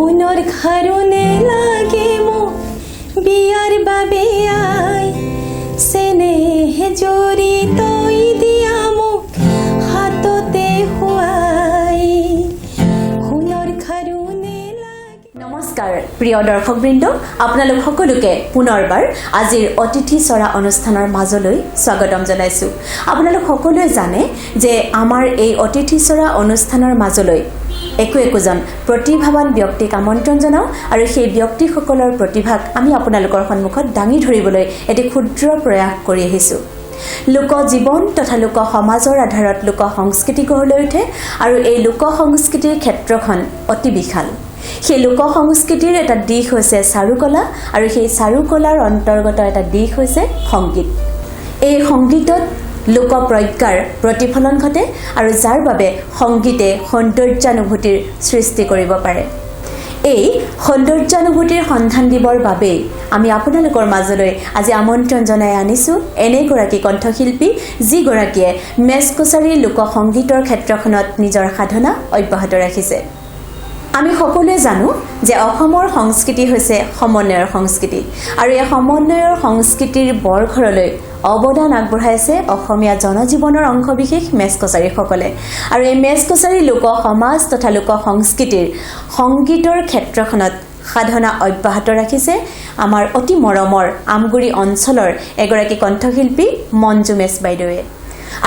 সোণৰ খাৰুনে লাগে মোক বিয়াৰ বাবে আই চেনেহে জৰি তই দিয়া মোক হাততে শুৱাই সোণৰ খাৰুনে লাগে। নমস্কাৰ প্ৰিয় দৰ্শকবৃন্দ, আপোনালোক সকলোকে পুনৰবাৰ আজিৰ অতিথি চৰা অনুষ্ঠানৰ মাজলৈ স্বাগতম জনাইছোঁ। আপোনালোক সকলোৱে জানে যে আমাৰ এই অতিথি চৰা অনুষ্ঠানৰ মাজলৈ একোজন প্ৰতিভাৱান ব্যক্তিক আমন্ত্ৰণ জনাওঁ আৰু সেই ব্যক্তিসকলৰ প্ৰতিভাক আমি আপোনালোকৰ সন্মুখত দাঙি ধৰিবলৈ এটি ক্ষুদ্ৰ প্ৰয়াস কৰি আহিছোঁ। লোক জীৱন তথা লোক সমাজৰ আধাৰত লোক সংস্কৃতি গঢ় লৈ উঠে আৰু এই লোক সংস্কৃতিৰ ক্ষেত্ৰখন অতি বিশাল। সেই লোক সংস্কৃতিৰ এটা দিশ হৈছে চাৰুকলা আৰু সেই চাৰুকলাৰ অন্তৰ্গত এটা দিশ হৈছে সংগীত। এই সংগীতত লোকপ্ৰজ্ঞাৰ প্ৰতিফলন ঘটে আৰু যাৰ বাবে সংগীতে সৌন্দৰ্যানুভূতিৰ সৃষ্টি কৰিব পাৰে। এই সৌন্দৰ্যানুভূতিৰ সন্ধান দিবৰ বাবে আমি আপোনালোকৰ মাজলৈ আজি আমন্ত্ৰণ জনাই আনিছোঁ এনেগৰাকী কণ্ঠশিল্পী যিগৰাকীয়ে মেছকছাৰী লোকসংগীতৰ ক্ষেত্ৰখনত নিজৰ সাধনা অব্যাহত ৰাখিছে। আমি সকলোৱে জানো যে অসমৰ সংস্কৃতি হৈছে সমন্বয়ৰ সংস্কৃতি আৰু এই সমন্বয়ৰ সংস্কৃতিৰ বৰঘৰলৈ অৱদান আগবঢ়াইছে অসমীয়া জনজীৱনৰ অংশবিশেষ মেছকছাৰীসকলে আৰু এই মেছকছাৰী লোক সমাজ তথা লোক সংস্কৃতিৰ সংগীতৰ ক্ষেত্ৰখনত সাধনা অব্যাহত ৰাখিছে আমাৰ অতি মৰমৰ আমগুৰি অঞ্চলৰ এগৰাকী কণ্ঠশিল্পী মঞ্জু মেছ বাইদেৱে।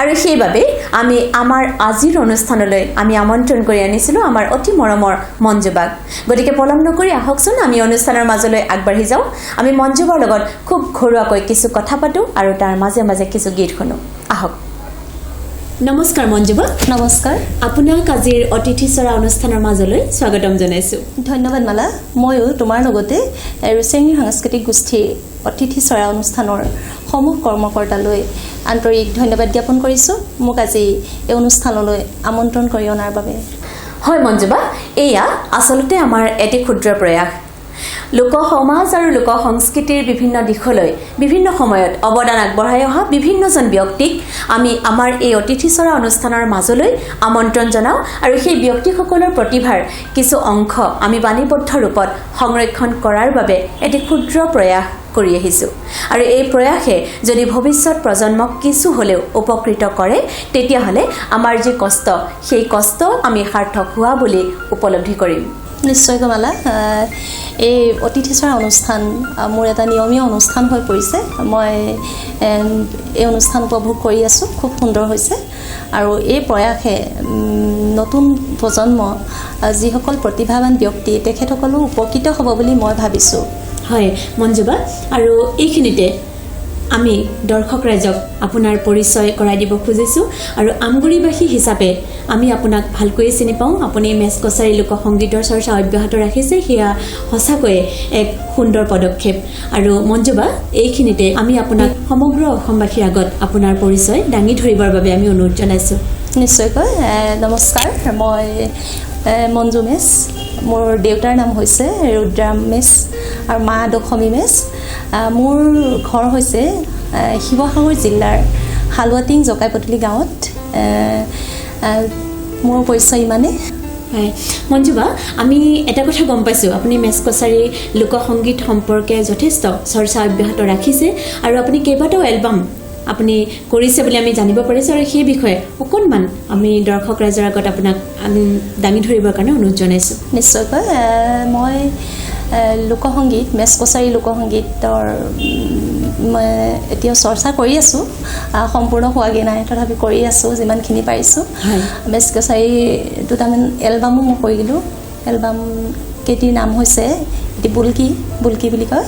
আৰু সেইবাবে আমি আমাৰ আজিৰ অনুষ্ঠানলৈ আমি আমন্ত্ৰণ কৰি আনিছিলোঁ আমাৰ অতি মৰমৰ মঞ্জুবাক। গতিকে পলম নকৰি আহকচোন আমি অনুষ্ঠানৰ মাজলৈ আগবাঢ়ি যাওঁ। আমি মঞ্জুবাৰ লগত খুব ঘৰুৱাকৈ কিছু কথা পাতোঁ আৰু তাৰ মাজে মাজে কিছু গীত শুনো। আহক। নমস্কাৰ মঞ্জুবা। নমস্কাৰ। আপোনাক আজিৰ অতিথি চৰা অনুষ্ঠানৰ মাজলৈ স্বাগতম জনাইছোঁ। ধন্যবাদ মালা। ময়ো তোমাৰ লগতে ৰুচেঙী সাংস্কৃতিক গোষ্ঠীৰ অতিথি চৰা অনুষ্ঠানৰ সমূহ কৰ্মকৰ্তালৈ আন্তৰিক ধন্যবাদ জ্ঞাপন কৰিছোঁ মোক আজি এই অনুষ্ঠানলৈ আমন্ত্ৰণ কৰি অনাৰ বাবে। হয় মঞ্জুবা, এয়া আচলতে আমাৰ এটি ক্ষুদ্ৰ প্ৰয়াস। লোক সমাজ আৰু লোক সংস্কৃতিৰ বিভিন্ন দিশলৈ বিভিন্ন সময়ত অৱদান আগবঢ়াই অহা বিভিন্নজন ব্যক্তিক আমি আমাৰ এই অতিথি চৰা অনুষ্ঠানৰ মাজলৈ আমন্ত্ৰণ জনাওঁ আৰু সেই ব্যক্তিসকলৰ প্ৰতিভাৰ কিছু অংশ আমি বাণীবদ্ধ ৰূপত সংৰক্ষণ কৰাৰ বাবে এটি ক্ষুদ্ৰ প্ৰয়াস কৰি আহিছোঁ আৰু এই প্ৰয়াসে যদি ভৱিষ্যত প্ৰজন্মক কিছু হ'লেও উপকৃত কৰে তেতিয়াহ'লে আমাৰ যি কষ্ট সেই কষ্ট আমি সাৰ্থক হোৱা বুলি উপলব্ধি কৰিম। নিশ্চয়কৈ মালা, এই অতিথি চৰা অনুষ্ঠান মোৰ এটা নিয়মীয়া অনুষ্ঠান হৈ পৰিছে। মই এই অনুষ্ঠান উপভোগ কৰি আছোঁ, খুব সুন্দৰ হৈছে আৰু এই প্ৰয়াসে নতুন প্ৰজন্ম যিসকল প্ৰতিভাৱান ব্যক্তি তেখেতসকলো উপকৃত হ'ব বুলি মই ভাবিছোঁ। হয় মঞ্জুবা, আৰু এইখিনিতে আমি দৰ্শক ৰাইজক আপোনাৰ পৰিচয় কৰাই দিব খুজিছোঁ আৰু আমগুৰিবাসী হিচাপে আমি আপোনাক ভালকৈয়ে চিনি পাওঁ। আপুনি মেছকছাৰী লোকসংগীতৰ চৰ্চা অব্যাহত ৰাখিছে, সেয়া সঁচাকৈয়ে এক সুন্দৰ পদক্ষেপ। আৰু মঞ্জুবা, এইখিনিতে আমি আপোনাক সমগ্ৰ অসমবাসীৰ আগত আপোনাৰ পৰিচয় দাঙি ধৰিবৰ বাবে আমি অনুৰোধ জনাইছোঁ। নিশ্চয়কৈ। নমস্কাৰ, মই মঞ্জু মেছ। মোৰ দেউতাৰ নাম হৈছে ৰুদ্ৰাম মেছ আৰু মা দশমী মেছ। মোৰ ঘৰ হৈছে শিৱসাগৰ জিলাৰ হালুৱাটিং জকাইপতলি গাঁৱত। মোৰ পৰিচয় ইমানেই। হয় মঞ্জুবা, আমি এটা কথা গম পাইছোঁ আপুনি মেছকছাৰী লোকসংগীত সম্পৰ্কে যথেষ্ট চৰ্চা অব্যাহত ৰাখিছে আৰু আপুনি কেইবাটাও এলবাম আপুনি কৰিছে বুলি আমি জানিব পাৰিছোঁ আৰু সেই বিষয়ে অকণমান আমি দৰ্শক ৰাইজৰ আগত আপোনাক দাঙি ধৰিবৰ কাৰণে অনুৰোধ জনাইছোঁ। নিশ্চয়কৈ। মই লোকসংগীত মেছকছাৰী লোকসংগীতৰ এতিয়াও চৰ্চা কৰি আছোঁ, সম্পূৰ্ণ হোৱাগৈ নাই, তথাপি কৰি আছোঁ যিমানখিনি পাৰিছোঁ। মেছকছাৰী দুটামান এলবামো মই কৰিলোঁ। এলবাম কেইটিৰ নাম হৈছে এটি বুলকি বুলি কয়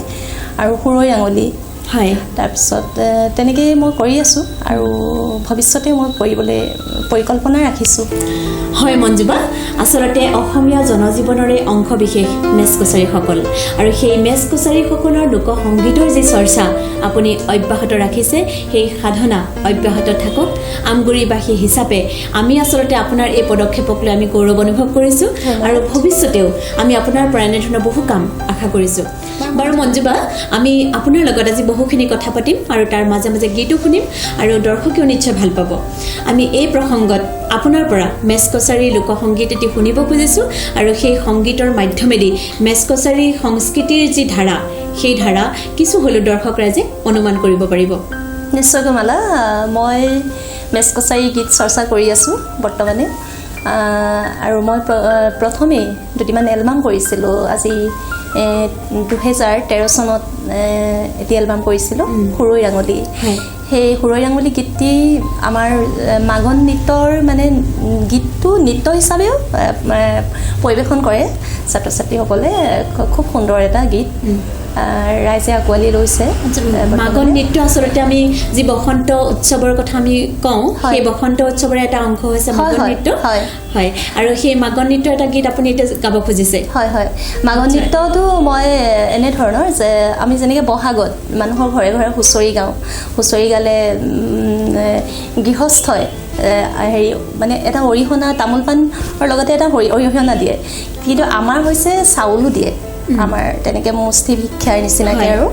আৰু সুৰৈ আঙুলি। হয়, তাৰপিছত তেনেকৈয়ে মই কৰি আছোঁ আৰু ভৱিষ্যতে মই কৰিবলৈ পৰিকল্পনা ৰাখিছোঁ। হয় মঞ্জুবা, আচলতে অসমীয়া জনজীৱনৰে অংশবিশেষ মেছকছাৰীসকল আৰু সেই মেছকছাৰীসকলৰ লোকসংগীতৰ যি চৰ্চা আপুনি অব্যাহত ৰাখিছে সেই সাধনা অব্যাহত থাকক। আমগুৰিবাসী হিচাপে আমি আচলতে আপোনাৰ এই পদক্ষেপক লৈ আমি গৌৰৱ অনুভৱ কৰিছোঁ আৰু ভৱিষ্যতেও আমি আপোনাৰ পৰা এনেধৰণৰ বহু কাম আশা কৰিছোঁ। বাৰু মঞ্জুবা আমি আপোনাৰ লগত আজি বহুখিনি কথা পাতিম আৰু তাৰ মাজে মাজে গীতো শুনিম আৰু দৰ্শকেও নিশ্চয় ভাল পাব আমি এই প্ৰসংগত আপোনাৰ পৰা মেছকছাৰী লোকসংগীত এটি শুনিব খুজিছোঁ আৰু সেই সংগীতৰ মাধ্যমেদি মেছকছাৰী সংস্কৃতিৰ যি ধাৰা সেই ধাৰা কিছু হ'লেও দৰ্শক ৰাইজে অনুমান কৰিব পাৰিব নিশ্চয়কৈ মালা মই মেছকছাৰী গীত চৰ্চা কৰি আছোঁ বৰ্তমানে আৰু মই প্ৰথমে দুটিমান এলবাম কৰিছিলোঁ আজি 2013 চনত এটি এলবাম কৰিছিলোঁ সুৰৈ ৰাঙলী সেই সুৰৈ ৰাঙলী গীতটি আমাৰ মাগন নৃত্যৰ মানে গীতটো নৃত্য হিচাপেও পৰিৱেশন কৰে ছাত্ৰ ছাত্ৰীসকলে খুব সুন্দৰ এটা গীত ৰাইজে আঁকোৱালি লৈছে মাগন নৃত্য আচলতে আমি যি বসন্ত উৎসৱৰ কথা আমি কওঁ সেই বসন্ত উৎসৱৰ এটা অংশ হৈছে মাগন নৃত্য হয় আৰু সেই মাগন নৃত্য এটা গীত আপুনি এতিয়া গাব খুজিছে হয় হয় মাগন নৃত্যটো মই এনেধৰণৰ যে আমি যেনেকৈ বহাগত মানুহৰ ঘৰে ঘৰে হুঁচৰি গাওঁ হুঁচৰি গালে গৃহস্থই হেৰি মানে এটা অৰিহণা তামোল পাণৰ লগতে এটা অৰিহণা দিয়ে কিন্তু আমাৰ হৈছে চাউলো দিয়ে আমাৰ তেনেকৈ মুষ্টি ভিক্ষাৰ নিচিনাকৈ আৰু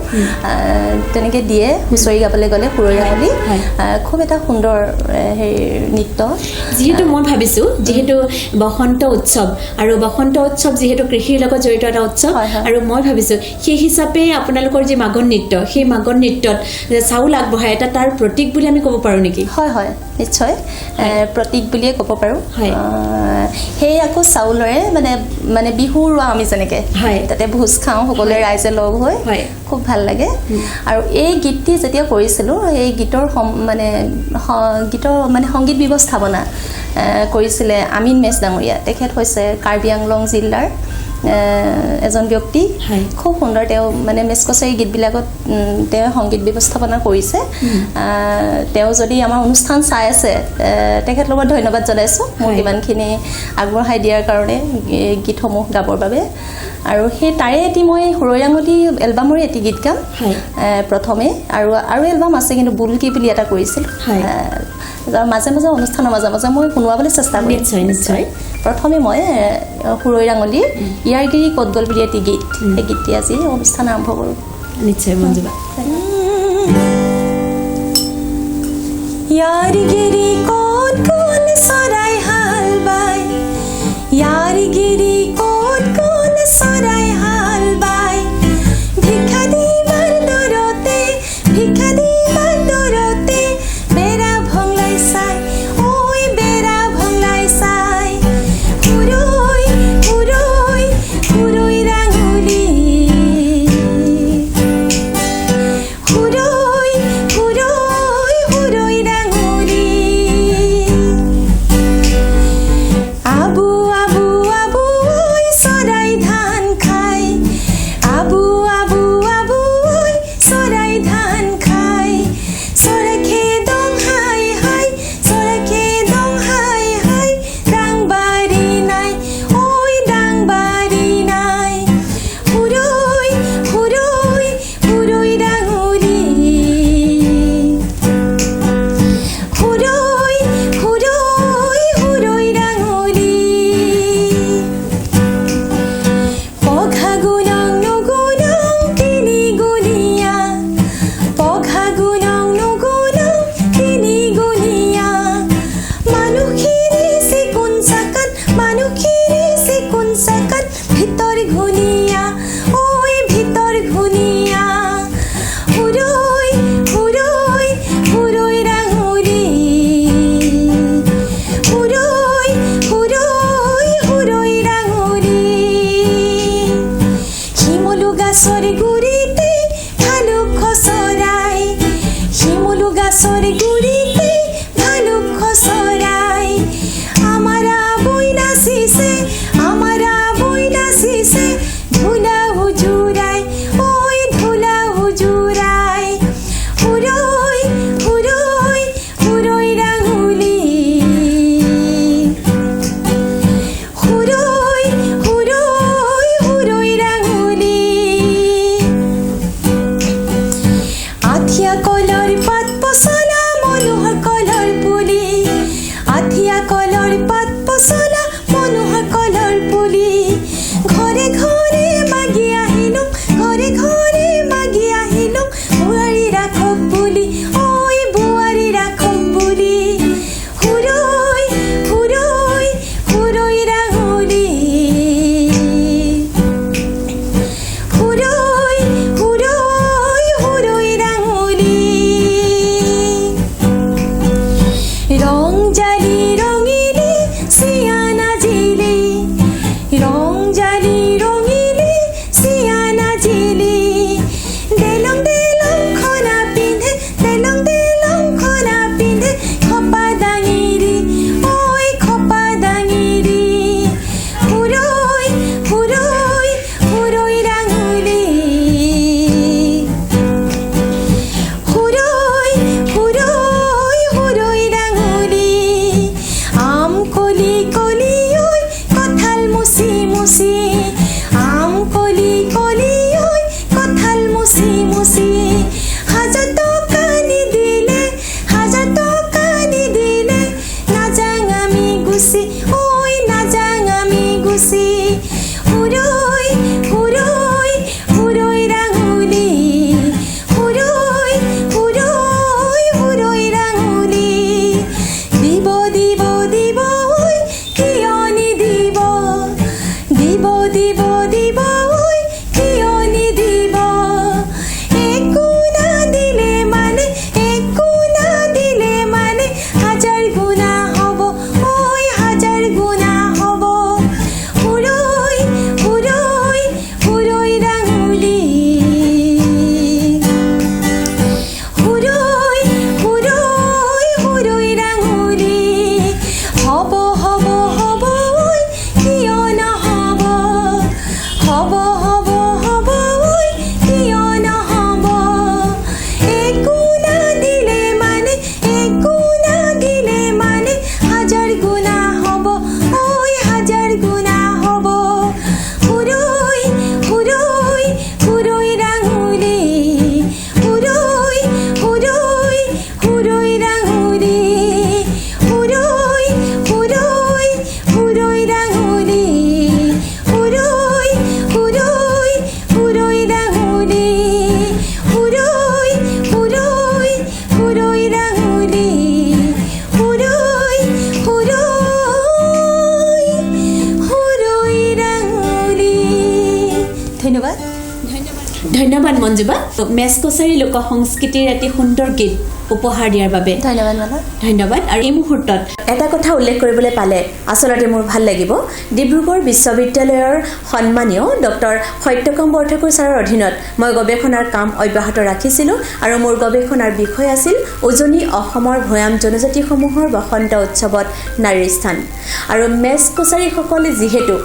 তেনেকৈ দিয়ে হুঁচৰি গাবলৈ গ'লে সুৰৈ ৰাঙলী খুব এটা সুন্দৰ হেৰি নৃত্য যিহেতু মই ভাবিছোঁ যিহেতু বসন্ত উৎসৱ আৰু বসন্ত উৎসৱ যিহেতু কৃষিৰ লগত জড়িত এটা উৎসৱ আৰু মই ভাবিছোঁ সেই হিচাপে আপোনালোকৰ যি মাগন নৃত্য সেই মাগন নৃত্যত চাউল আগবঢ়াই এটা তাৰ প্ৰতীক বুলি আমি ক'ব পাৰোঁ নেকি হয় হয় নিশ্চয় প্ৰতীক বুলিয়ে ক'ব পাৰোঁ সেই আকৌ চাউলৰে মানে বিহু ৰোৱা আমি যেনেকৈ তাতে ভোজ খাওঁ সকলোৱে ৰাইজে লগ হৈ খুব ভাল লাগে আৰু এই গীতটি যেতিয়া কৰিছিলোঁ এই গীতৰ সংগীত ব্যৱস্থাপনা কৰিছিলে আমিন মেছ ডাঙৰীয়া তেখেত হৈছে কাৰ্বি আংলং জিলাৰ এজন ব্যক্তি খুব সুন্দৰ তেওঁ মানে মেছকছাৰী গীতবিলাকত তেওঁ সংগীত ব্যৱস্থাপনা কৰিছে তেওঁ যদি আমাৰ অনুষ্ঠান চাই আছে তেখেতলোকক ধন্যবাদ জনাইছোঁ মোক ইমানখিনি আগবঢ়াই দিয়াৰ কাৰণে গীতসমূহ গাবৰ বাবে আৰু সেই তাৰে এটি মই সুৰৈ ৰাঙলী এলবামৰে এটি গীত গাম প্ৰথমে আৰু এলবাম আছে কিন্তু বুলকি বুলি এটা কৰিছিলোঁ মাজে মাজে অনুষ্ঠানৰ মাজে মাজে মই শুনোৱাবলৈ চেষ্টা কৰিম নিশ্চয় প্ৰথমে মই সুৰৈ ৰাঙলীৰ ইয়াৰ গিৰি ক'ত গ'ল বুলি এটি গীত সেই গীতটি আজি অনুষ্ঠান আৰম্ভ কৰোঁ নিশ্চয় মঞ্জুবা ইয়াৰ গিৰি ক'ত গ'ল চৰাই হাল বাই ইয়াৰ গিৰি ক'ত গ'ল চৰাই হাল বাই ভিক্ষা দি বান্দৰতে বেৰা ভংলাই চাই ঐ বেৰা ভংলাই চাই সুৰৈ ৰাঙলী সুৰৈ ৰাঙলী আবু আবু আবু চৰাই ধান খাই আবু আবু আবু চৰাই ধান খাই চৰাখে দং হাই হাই ডাংবাৰী নাই ঐ ডাংবাৰী নাই সুৰৈ ৰাঙলী সুৰৈ ৰাঙলী পঘা গুণং নুগুণং তিনি গুণীয়া পঘা গুণং নুগুণং তিনি গুণীয়া মানুহখিনি চিকুণ চাকাত ভিতৰ ঘূণীয়া ঐ ভিতৰ ঘূণীয়া সুৰৈ ৰাঙলী সুৰৈ ৰাঙলী শিমলু গাছৰ গুৰিতে ভালুক খচৰাই শিমলু গাছৰ গুৰিতে ভালুক খচৰাই আমাৰ বৈ নাচিছে ঢোলা হুজুৰাই ঐ ঢোলা হুজুৰাই সুৰৈ ৰাঙলী সুৰৈ ৰাঙলী হব হব হব ঐ কিয় নহব একো নাদিলে মানে একো নাদিলে মানে হাজাৰ গুণা হ'ব ঐ হাজাৰ গুণা হ'ব হুৰৈ হুৰৈ হুৰৈ ৰাঙুলি হুৰৈ হুৰৈ হুৰৈ ৰাঙুলি হুৰৈ হুৰৈ হুৰৈ ৰাঙুলি হুৰৈ হুৰৈ হুৰৈ ৰাঙুলি হুৰৈ হুৰৈ হুৰৈ ৰাঙুলি হুৰৈ হুৰৈ হুৰৈ ৰাঙুলি ধন্যবাদ ধন্যবাদ মঞ্জুবা মেচ কছাৰী লোক সংস্কৃতিৰ এটি সুন্দৰ গীত উপহাৰ দিয়াৰ বাবে ধন্যবাদ মালা ধন্যবাদ আৰু এই মুহূৰ্তত এটা কথা উল্লেখ কৰিবলৈ পালে আচলতে মোৰ ভাল লাগিব ডিব্ৰুগড় বিশ্ববিদ্যালয়ৰ সন্মানীয় ডক্টৰ সত্যকাম বৰঠাকুৰ ছাৰৰ অধীনত মই গৱেষণাৰ কাম অব্যাহত ৰাখিছিলোঁ আৰু মোৰ গৱেষণাৰ বিষয় আছিল উজনি অসমৰ ভৈয়াম জনজাতিসমূহৰ বসন্ত উৎসৱত নাৰীৰ স্থান আৰু মেচ কছাৰীসকলে যিহেতু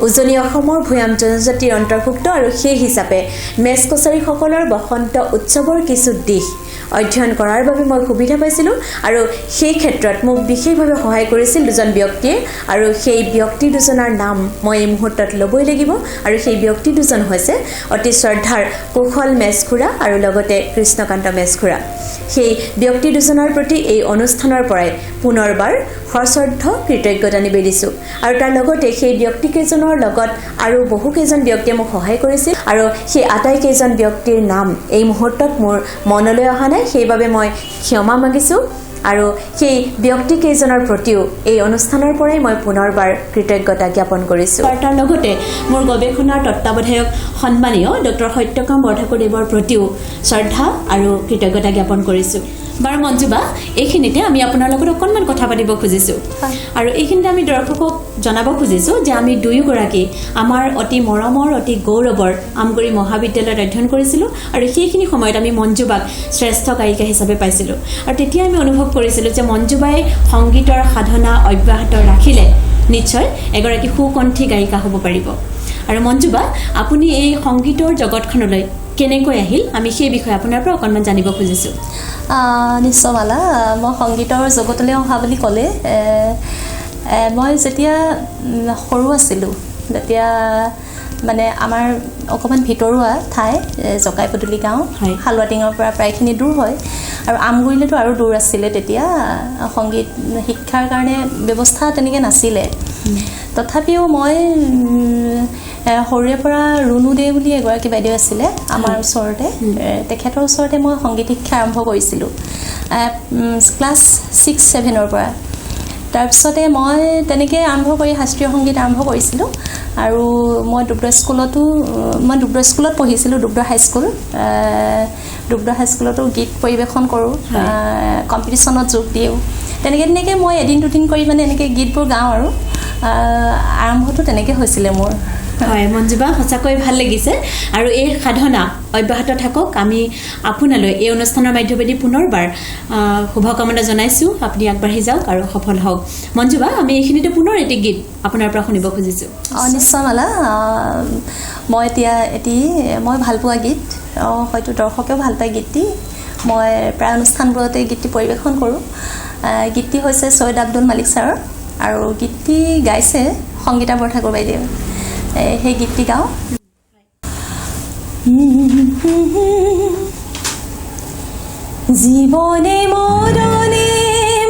উজনি অসমৰ ভৈয়াম জনজাতিৰ অন্তৰ্ভুক্ত আৰু সেই হিচাপে মেচ কছাৰীসকলৰ বসন্ত উৎসৱৰ কিছু দিশ অধ্যয়ন কৰাৰ বাবে মই সুবিধা পাইছিলোঁ আৰু সেই ক্ষেত্ৰত মোক বিশেষভাৱে সহায় কৰিছিল দুজন ব্যক্তিয়ে আৰু সেই ব্যক্তি দুজনৰ নাম মই এই মুহূৰ্তত ল'বই লাগিব আৰু সেই ব্যক্তি দুজন হৈছে অতি শ্ৰদ্ধাৰ কুশল মেচখুৰা আৰু লগতে কৃষ্ণকান্ত মেচখুৰা সেই ব্যক্তি দুজনৰ প্ৰতি এই অনুষ্ঠানৰ পৰাই পুনৰবাৰ সশ্ৰদ্ধ কৃতজ্ঞতা নিবেদিছোঁ আৰু তাৰ লগতে সেই ব্যক্তিকেইজনৰ লগত আৰু বহুকেইজন ব্যক্তিয়ে মোক সহায় কৰিছিল আৰু সেই আটাইকেইজন ব্যক্তিৰ নাম এই মুহূৰ্তত মোৰ মনলৈ অহা নাই সেইবাবে মই ক্ষমা মাগিছোঁ আৰু সেই ব্যক্তিকেইজনৰ প্ৰতিও এই অনুষ্ঠানৰ পৰাই মই পুনৰবাৰ কৃতজ্ঞতা জ্ঞাপন কৰিছোঁ তাৰ লগতে মোৰ গৱেষণাৰ তত্ত্বাৱধায়ক সন্মানীয় ডক্টৰ সত্যকাম বৰঠাকুৰদেৱৰ প্ৰতিও শ্ৰদ্ধা আৰু কৃতজ্ঞতা জ্ঞাপন কৰিছোঁ বাৰু মঞ্জুবা এইখিনিতে আমি আপোনাৰ লগত অকণমান কথা পাতিব খুজিছোঁ আৰু এইখিনিতে আমি দৰ্শকক জনাব খুজিছোঁ যে আমি দুয়োগৰাকী আমাৰ অতি মৰমৰ অতি গৌৰৱৰ আমগুৰি মহাবিদ্যালয়ত অধ্যয়ন কৰিছিলোঁ আৰু সেইখিনি সময়ত আমি মঞ্জুবাক শ্ৰেষ্ঠ গায়িকা হিচাপে পাইছিলোঁ আৰু তেতিয়া আমি অনুভৱ কৰিছিলোঁ যে মঞ্জুবাই সংগীতৰ সাধনা অব্যাহত ৰাখিলে নিশ্চয় এগৰাকী সুকণ্ঠী গায়িকা হ'ব পাৰিব আৰু মঞ্জুবা আপুনি এই সংগীতৰ জগতখনলৈ কেনেকৈ আহিল আমি সেই বিষয়ে আপোনাৰ পৰা অকণমান জানিব খুজিছোঁ নিশ্চয় মালা মই সংগীতৰ জগতলৈ অহা বুলি ক'লে মই যেতিয়া সৰু আছিলোঁ তেতিয়া মানে আমাৰ অকণমান ভিতৰুৱা ঠাই জকাই পদূলি গাঁও হালুৱাটিঙৰ পৰা প্ৰায়খিনি দূৰ হয় আৰু আমগুৰিলৈতো আৰু দূৰ আছিলে তেতিয়া সংগীত শিক্ষাৰ কাৰণে ব্যৱস্থা তেনেকৈ নাছিলে তথাপিও মই সৰুৰে পৰা ৰুণু দে বুলি এগৰাকী বাইদেউ আছিলে আমাৰ ওচৰতে তেখেতৰ ওচৰতে মই সংগীত শিক্ষা আৰম্ভ কৰিছিলোঁ ক্লাছ 6-7ৰ পৰা তাৰপিছতে মই তেনেকৈ আৰম্ভ কৰি শাস্ত্ৰীয় সংগীত আৰম্ভ কৰিছিলোঁ আৰু মই দুগ্ধ স্কুলত পঢ়িছিলোঁ দুগ্ধ হাইস্কুলতো গীত পৰিৱেশন কৰোঁ কম্পিটিশ্যনত যোগ দিওঁ তেনেকৈ মই এদিন দুদিন কৰি মানে এনেকৈ গীতবোৰ গাওঁ আৰু আৰম্ভটো তেনেকৈ হৈছিলে মোৰ হয় মঞ্জুবা সঁচাকৈ ভাল লাগিছে আৰু এই সাধনা অব্যাহত থাকক আমি আপোনালৈ এই অনুষ্ঠানৰ মাধ্যমেদি পুনৰবাৰ শুভকামনা জনাইছোঁ আপুনি আগবাঢ়ি যাওক আৰু সফল হওক মঞ্জুবা আমি এইখিনিতে পুনৰ এটি গীত আপোনাৰ পৰা শুনিব খুজিছোঁ নিশ্চয় মালা মই এতিয়া মই ভাল পোৱা গীত হয়তো দৰ্শকেও ভাল পায় গীতটি মই প্ৰায় অনুষ্ঠানবোৰতে গীতটি পৰিৱেশন কৰোঁ গীতটি হৈছে সৈয়দ আব্দুল মালিক ছাৰৰ আৰু গীতটি গাইছে সংগীতা বৰঠাকুৰ বাইদেউ সেই গীতটি গাওঁ জীৱনে মৰণে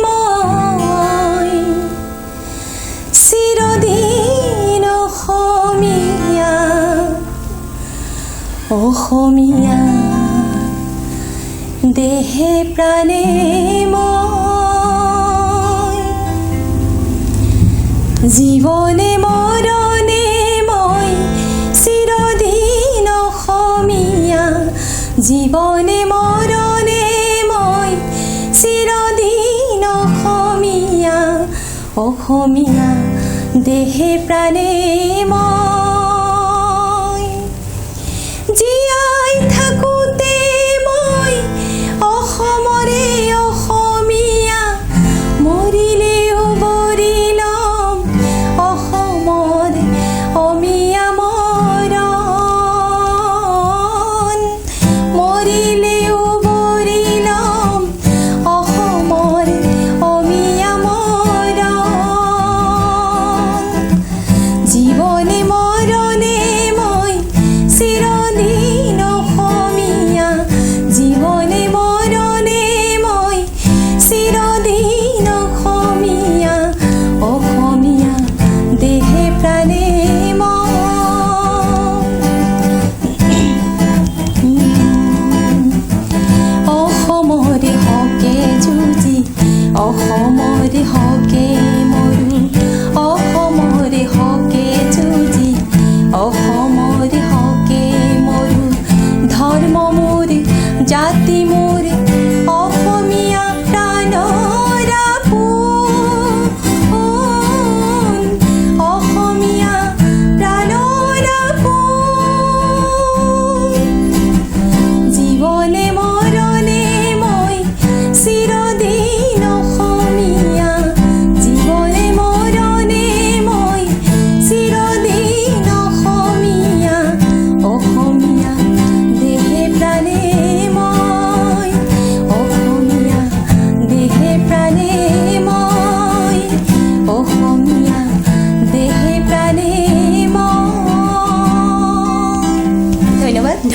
মই চিৰদিন অসমীয়া দেহে প্ৰাণে মই জীৱনে মৰণে মই চিৰদিন অসমীয়া জীৱনে মৰণে মই চিৰদিন অসমীয়া দেহে প্ৰাণে মই জীয়াই থাকোঁতে মই অসমৰে অসমীয়া মৰিলেও বৰি ল'ম অসমৰে অসমীয়া মৰম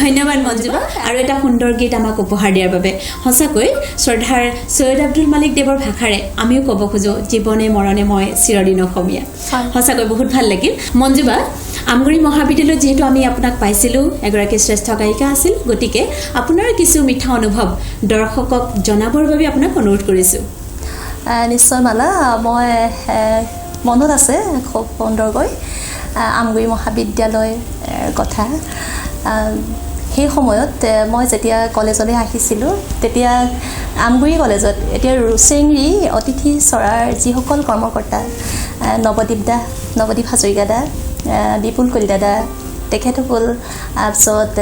ধন্যবাদ মঞ্জুবা আৰু এটা সুন্দৰ গীত আমাক উপহাৰ দিয়াৰ বাবে সঁচাকৈ শ্ৰদ্ধাৰ সৈয়দ আব্দুল মালিক দেৱৰ ভাষাৰে আমিও ক'ব খোজো জীৱনে মৰণে মই চিৰদিন অসমীয়া সঁচাকৈ বহুত ভাল লাগিল মঞ্জুবা আমগুৰি মহাবিদ্যালয়ত যেহেতু আমি আপোনাক পাইছিলোঁ এগৰাকী শ্ৰেষ্ঠ গায়িকা আছিল গতিকে আপোনাৰ কিছু মিঠা অনুভৱ দৰ্শকক জনাবৰ বাবে আপোনাক অনুৰোধ কৰিছোঁ নিশ্চয় মালা মই মনত আছে খুব সুন্দৰকৈ আমগুৰি মহাবিদ্যালয়ৰ কথা সেই সময়ত মই যেতিয়া কলেজলৈ আহিছিলোঁ তেতিয়া আমগুৰি কলেজত এতিয়া ৰুচেংৰি অতিথি চৰাৰ যিসকল কৰ্মকৰ্তা নৱদ্বীপ হাজৰিকা দা বিপুল কলিতা দা তেখেতসকল তাৰপিছত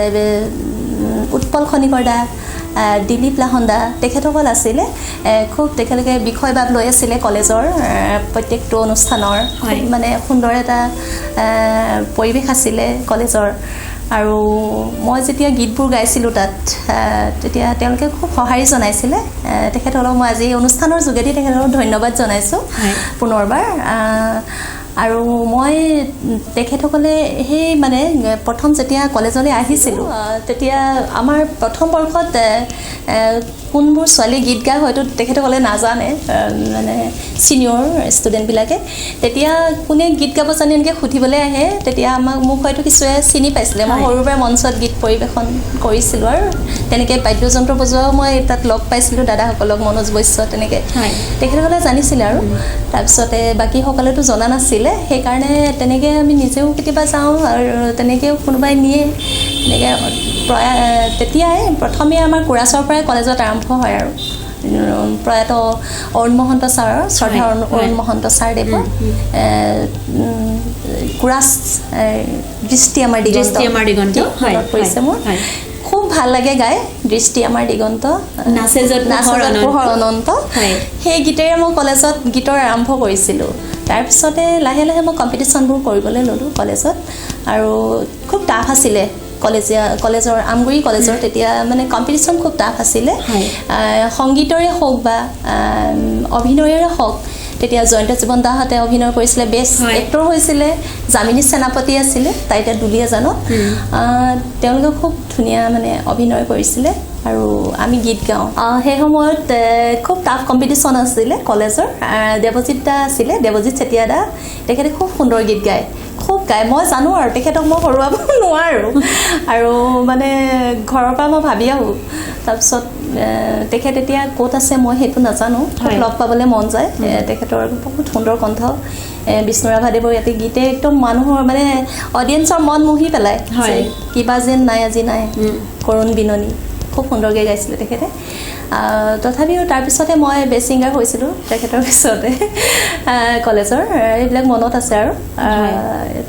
উৎপল খনিকৰ দা দিলীপ লাহন দা তেখেতসকল আছিলে খুব তেখেতলোকে বিষয়বাদ লৈ আছিলে কলেজৰ প্ৰত্যেকটো অনুষ্ঠানৰ মানে সুন্দৰ এটা পৰিৱেশ আছিলে কলেজৰ আৰু মই যেতিয়া গীতবোৰ গাইছিলোঁ তাত তেতিয়া তেওঁলোকে খুব সঁহাৰি জনাইছিলে তেখেতসকলক মই আজি অনুষ্ঠানৰ যোগেদি তেখেতসকলক ধন্যবাদ জনাইছোঁ পুনৰবাৰ আৰু মই তেখেতসকলে সেই মানে প্ৰথম যেতিয়া কলেজলৈ আহিছিলোঁ তেতিয়া আমাৰ প্ৰথম বৰ্ষত কোনবোৰ ছোৱালী গীত গায় হয়তো তেখেতসকলে নাজানে মানে ছিনিয়ৰ ষ্টুডেণ্টবিলাকে তেতিয়া কোনে গীত গাব জানে এনেকৈ সুধিবলৈ আহে তেতিয়া মোক হয়তো কিছুৱে চিনি পাইছিলে মই সৰুৰ পৰা মঞ্চত গীত পৰিৱেশন কৰিছিলোঁ আৰু তেনেকৈ বাদ্যযন্ত্ৰ বজোৱাও মই তাত লগ পাইছিলোঁ দাদাসকলক মনোজ বৈশ্য তেনেকৈ তেখেতসকলে জানিছিলে আৰু তাৰপিছতে বাকীসকলেতো জনা নাছিলে সেইকাৰণে তেনেকৈ আমি নিজেও কেতিয়াবা যাওঁ আৰু তেনেকৈও কোনোবাই নিয়ে তেনেকৈ তেতিয়াই প্ৰথমে আমাৰ কোৰাছৰ পৰাই কলেজত আৰম্ভ হয় আৰু প্ৰয়াত অৰুণ মহন্ত ছাৰৰ শ্ৰদ্ধা অৰুণ মহন্ত ছাৰদেৱৰ কোৰাছ দৃষ্টি আমাৰ দিগন্ত পৰিছে মোৰ খুব ভাল লাগে গাই দৃষ্টি আমাৰ দিগন্ত নাচে য'ত পোহৰ অনন্ত সেই গীতেৰে মই কলেজত গীতৰ আৰম্ভ কৰিছিলোঁ তাৰপিছতে লাহে লাহে মই কম্পিটিশ্যনবোৰ কৰিবলৈ ল'লোঁ কলেজত আৰু খুব টাফ আছিলে কলেজৰ আমগুৰি কলেজৰ তেতিয়া মানে কম্পিটিশ্যন খুব টাফ আছিলে সংগীতৰে হওক বা অভিনয়ৰে হওক তেতিয়া জয়ন্ত জীৱন দাহঁতে অভিনয় কৰিছিলে বেষ্ট এক্টৰ হৈছিলে জামিনী সেনাপতি আছিলে তাই এতিয়া দুলীয়াজানত তেওঁলোকে খুব ধুনীয়া মানে অভিনয় কৰিছিলে আৰু আমি গীত গাওঁ সেই সময়ত খুব টাফ কম্পিটিশ্যন আছিলে কলেজৰ দেৱজিৎ দা আছিলে দেৱজিৎ চেতিয়া দা তেখেতে খুব সুন্দৰ গীত গায় খুব গায় মই জানো আৰু তেখেতক মই হৰুৱাব নোৱাৰোঁ আৰু মানে ঘৰৰ পৰা মই ভাবি আহোঁ তাৰপিছত তেখেত এতিয়া ক'ত আছে মই সেইটো নাজানো খুব লগ পাবলৈ মন যায় তেখেতৰ বহুত সুন্দৰ কণ্ঠ বিষ্ণুৰাভাদেৱৰ ইয়াতে গীতে একদম মানুহৰ মানে অডিয়েঞ্চৰ মন মুহি পেলায় কিবা যেন নাই আজি নাই কৰুণ বিননি খুব সুন্দৰকৈ গাইছিলে তেখেতে তথাপিও তাৰপিছতে মই বেষ্ট ছিংগাৰ হৈছিলোঁ তেখেতৰ পিছতে কলেজৰ এইবিলাক মনত আছে আৰু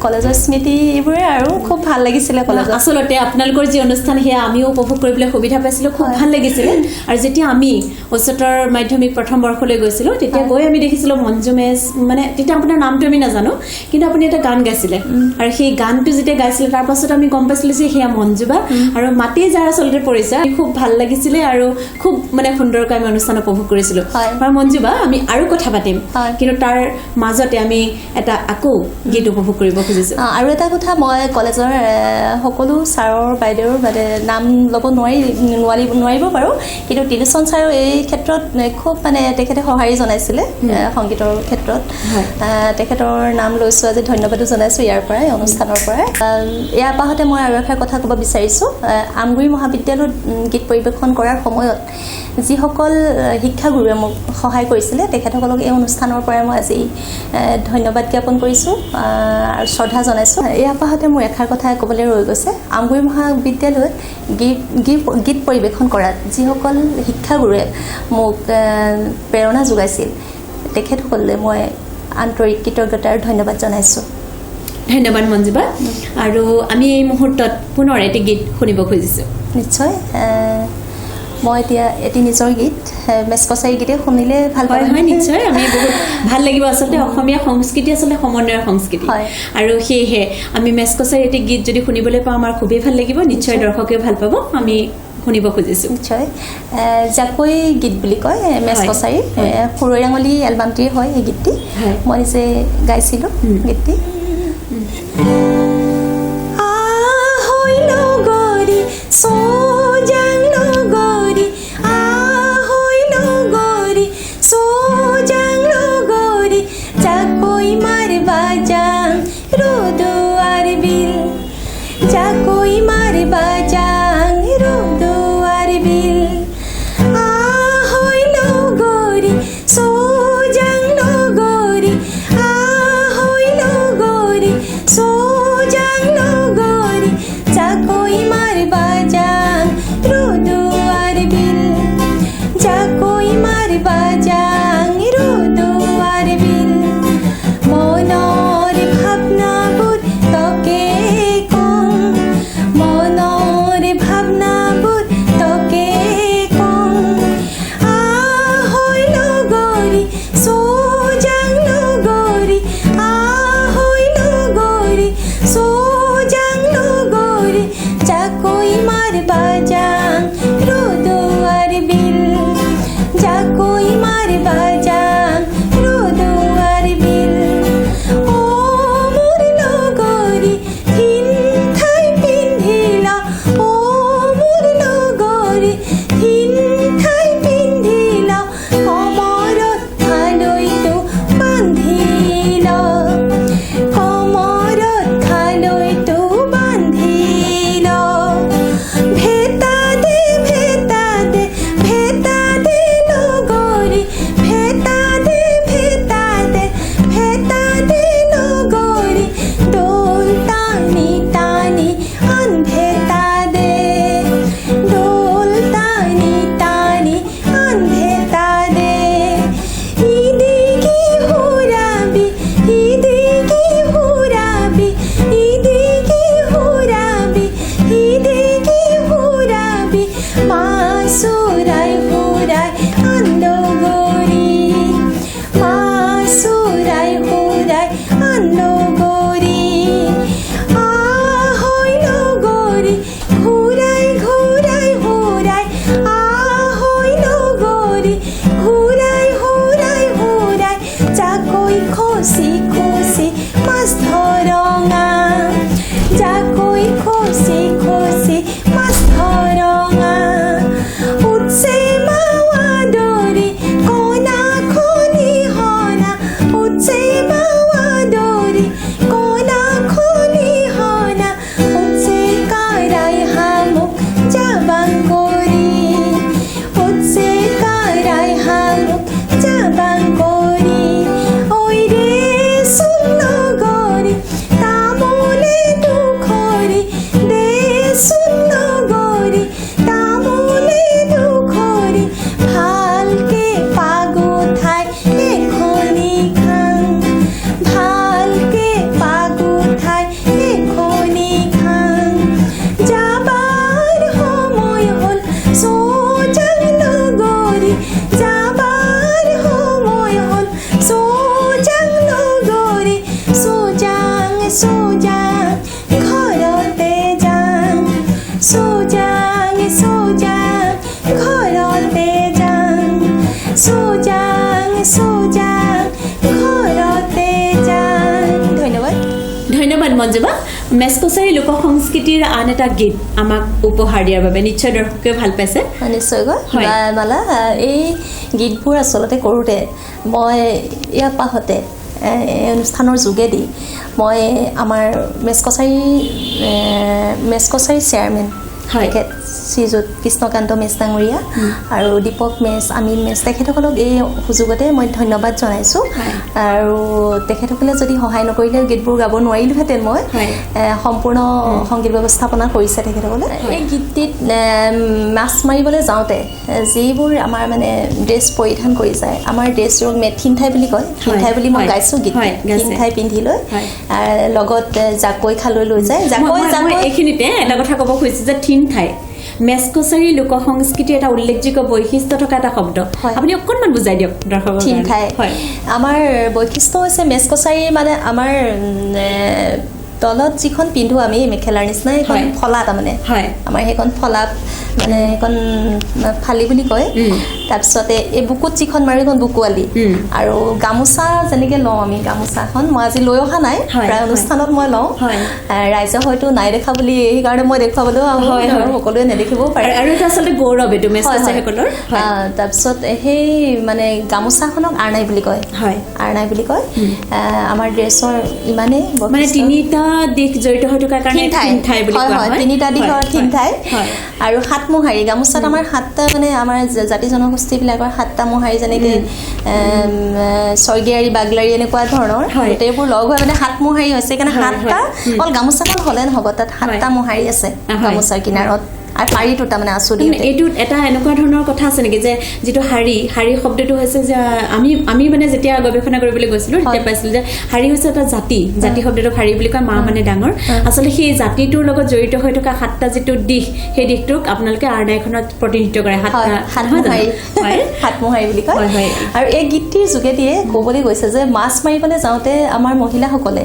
কলেজৰ স্মৃতি এইবোৰে আৰু খুব ভাল লাগিছিলে কলেজত আচলতে আপোনালোকৰ যি অনুষ্ঠান সেয়া আমিও উপভোগ কৰিবলৈ সুবিধা পাইছিলোঁ খুব ভাল লাগিছিলে আৰু যেতিয়া আমি উচ্চতৰ মাধ্যমিক প্ৰথম বৰ্ষলৈ গৈছিলোঁ তেতিয়া গৈ আমি দেখিছিলোঁ মঞ্জু মেজ মানে তেতিয়া আপোনাৰ নামটো আমি নাজানো কিন্তু আপুনি এটা গান গাইছিলে আৰু সেই গানটো যেতিয়া গাইছিলে তাৰপাছত আমি গম পাইছিলোঁ যে সেয়া মঞ্জুবা আৰু মাতেই যাৰ আচলতে পৰিছে খুব ভাল লাগিছিলে আৰু খুব মানে সুন্দৰকৈ আমি অনুষ্ঠান উপভোগ কৰিছিলোঁ আৰু মঞ্জুবা আমি আৰু কথা পাতিম কিন্তু তাৰ মাজতে আমি এটা আকৌ গীত উপভোগ কৰিব খুজিছোঁ আৰু এটা কথা মই কলেজৰ সকলো ছাৰৰ বাইদেউৰ মানে নাম ল'ব নোৱাৰিব বাৰু কিন্তু ত্ৰিলোচন ছাৰেও এই ক্ষেত্ৰত খুব মানে তেখেতে সঁহাৰি জনাইছিলে সংগীতৰ ক্ষেত্ৰত তেখেতৰ নাম লৈছোঁ আজি ধন্যবাদো জনাইছোঁ ইয়াৰ পৰাই অনুষ্ঠানৰ পৰাই ইয়াৰ পাছতে মই আৰু এষাৰ কথা ক'ব বিচাৰিছোঁ আমগুৰি মহাবিদ্যালয়ত গীত পৰিৱেশন কৰাৰ সময়ত যিসকল শিক্ষাগুৰুৱে মোক সহায় কৰিছিলে তেখেতসকলক এই অনুষ্ঠানৰ পৰাই মই আজি ধন্যবাদ জ্ঞাপন কৰিছোঁ আৰু শ্ৰদ্ধা জনাইছোঁ ইয়াৰ পাছতে মোৰ এষাৰ কথা ক'বলৈ ৰৈ গৈছে আমগুৰি মহাবিদ্যালয়ত গীত পৰিৱেশন কৰাত যিসকল শিক্ষাগুৰুৱে মোক প্ৰেৰণা যোগাইছিল তেখেতসকললৈ মই আন্তৰিক কৃতজ্ঞতা আৰু ধন্যবাদ জনাইছোঁ ধন্যবাদ মঞ্জুবা আৰু আমি এই মুহূৰ্তত পুনৰ এটি গীত শুনিব খুজিছোঁ নিশ্চয় মই এতিয়া এটি নিজৰ গীত মেচকছাৰী গীতে শুনিলে ভাল হয় হয় নিশ্চয় আমি বহুত ভাল লাগিব আচলতে অসমীয়া সংস্কৃতি আচলতে সমন্বয়ৰ সংস্কৃতি আৰু সেয়েহে আমি মেচকছাৰী এটি গীত যদি শুনিবলৈ পাওঁ আমাৰ খুবেই ভাল লাগিব নিশ্চয় দৰ্শকেও ভাল পাব আমি শুনিব খুজিছোঁ নিশ্চয় জাকৈ গীত বুলি কয় মেচকছাৰী সুৰৈ আঙুলি এলবামটিৰ হয় এই গীতটি মই নিজে গাইছিলোঁ গীতটি মার বাজাং রোদুয়ার বিল জাকই মার বাজাং রোদুয়ার বিল ও মোর নগরী থিন ঠাই পিন্ধিলা ও মোর নগরী থিন ঠাই পিন্ধিলা কমৰত খালৈতো বান্ধিলা কমৰত খালৈতো বান্ধিলা ভেটা দে ভেটা দে ভেটা দে নগরী ভেটা দে ভেটা দে ভেটা দে নগরী দোল টানি টানি আনভেটা দে দোল টানি টানি আনভেটা দে ইদিকে হুরাবি ইদিকে হুরাবি ইদিকে হুরাবি ইদিকে হুরাবি মাসুরাই হুরাই আনগরি মাসুরাই হুরাই আনগরি আহই নগরি ঘুরাই ঘুরাই হুরাই আহই নগরি ঘুরাই হুরাই হুরাই জাকই খসি খসি মাছ ধরঙা জাকই খসি খসি মাছ ধরঙা উঠছে মাওয়া দরি কনা খনি হনা উঠছে মাওয়া দরি কনা খনি হনা উঠছে কারাই হামুক জাবাং করি উঠছে কারাই হামুক জাবাং করি ওই রে শুন নগরী তামুলে দুখরি দে শুন নগরী তামুলে দুখরি ভালকে পাগো ঠাই এখনি খাং ভালকে পাগো ঠাই এখনি খাং যাবার সময় হল সোজাং নগরী যাবার সময় হল সোজাং নগরী সোজাং সোজাং ঘৰতে যাং সোজাং সোজাং ঘৰতে যাং সোজাং সোজাং ঘৰতে যাং ধন্যবাদ ধন্যবাদ মঞ্জুবা মেছকছাৰী লোক সংস্কৃতিৰ আন এটা গীত আমাক উপহাৰ দিয়াৰ বাবে নিশ্চয় দৰ্শকে ভাল পাইছে নিশ্চয়কৈ হয়। মালা এই গীতবোৰ আচলতে কৰোঁতে মই ইয়াত পাহতে এই অনুষ্ঠানৰ যোগেদি মই আমাৰ মেছকছাৰী চেয়াৰমেন হয়। তেখেত শ্ৰীযুত কৃষ্ণকান্ত মেছ ডাঙৰীয়া আৰু দীপক মেছ আমিন মেছ তেখেতসকলক এই সুযোগতে মই ধন্যবাদ জনাইছোঁ হয়। আৰু তেখেতসকলে যদি সহায় নকৰিলে গীতবোৰ গাব নোৱাৰিলোহেঁতেন মই হয়। সম্পূৰ্ণ সংগীত ব্যৱস্থাপনা কৰিছে তেখেতসকলে এই গীতটিত মাছ মাৰিবলৈ যাওঁতে যিবোৰ আমাৰ মানে ড্ৰেছ পৰিধান কৰি যায় আমাৰ ড্ৰেছযোৰক থিনঠাই বুলি কয় থিনঠাই বুলি মই গাইছোঁ গীত থিনঠাই পিন্ধি লৈ লগত জাকৈ খালৈ লৈ যায় মই এইখিনিতে এটা কথা ক'ব খুজিছোঁ যে থিনঠাই মেছকছাৰী লোক সংস্কৃতিৰ এটা উল্লেখযোগ্য বৈশিষ্ট্য থকা এটা শব্দ আপুনি অকণমান বুজাই দিয়ক দৰ্শকক থিনঠাই আমাৰ বৈশিষ্ট্য হৈছে মেছকছাৰী মানে আমাৰ তলত যিখন পিন্ধো আমি মেখেলাৰ নিচিনা এখন ফলা তাৰমানে আমাৰ সেইখন ফলাত মানে সেইখন ফালি বুলি কয় তাৰপিছতে এই বুকুত যিখন মাৰো সেইখন বুকুৱালি আৰু গামোচা যেনেকৈ লওঁ আমি গামোচাখন মই আজি লৈ অহা নাই প্ৰায় অনুষ্ঠানত মই লওঁ ৰাইজে হয়তো নাই দেখা বুলি সেইকাৰণে মই দেখুৱাবলৈও সকলোৱে নেদেখিবও পাৰে আৰু এটা আচলতে গৌৰৱ এইটো মেছকছাৰীসকলৰ তাৰপিছত সেই মানে গামোচাখনক আৰনাই বুলি কয় আৰনাই বুলি কয় আমাৰ ড্ৰেছৰ ইমানেই মানে তিনিটা দিশ জড়িত হৈ থকাৰ কাৰণে থিনঠাই বুলি কোৱা হয় তিনিটা দিশৰ থিনঠাই আৰু সাত মোহাৰি গামোচাত আমাৰ সাতটা মানে আমাৰ জাতি জনগোষ্ঠীবিলাকৰ সাতটা মোহাৰি যেনেকৈ ছয়গিয়াৰী বাগলাৰী এনেকুৱা ধৰণৰ গোটেইবোৰ লগ হৈ মানে সাত মোহাৰি হৈছে সেইকাৰণে সাতটা অকল গামোচাখন হ'লে নহ'ব তাত সাতটা মোহাৰি আছে গামোচাৰ কিনাৰত আৰু শাৰীটো তাৰমানে আচুৰি এইটো এটা এনেকুৱা ধৰণৰ কথা আছে নেকি যে যিটো শাৰী শব্দটো হৈছে যে আমি মানে যেতিয়া গৱেষণা কৰিবলৈ গৈছিলোঁ তেতিয়া পাইছিলোঁ যে শাৰী হৈছে এটা জাতি শব্দটো শাৰী বুলি কয় মা মানে ডাঙৰ আচলতে সেই জাতিটোৰ লগত জড়িত হৈ থকা সাতটা যিটো দিশ সেই দিশটোক আপোনালোকে আৰনাইখনত প্ৰতিনিধিত্ব কৰে সাতমোহাৰি বুলি কয় আৰু এই গীতটিৰ যোগেদিয়ে ক'বলৈ গৈছে যে মাছ মাৰিবলৈ যাওঁতে আমাৰ মহিলাসকলে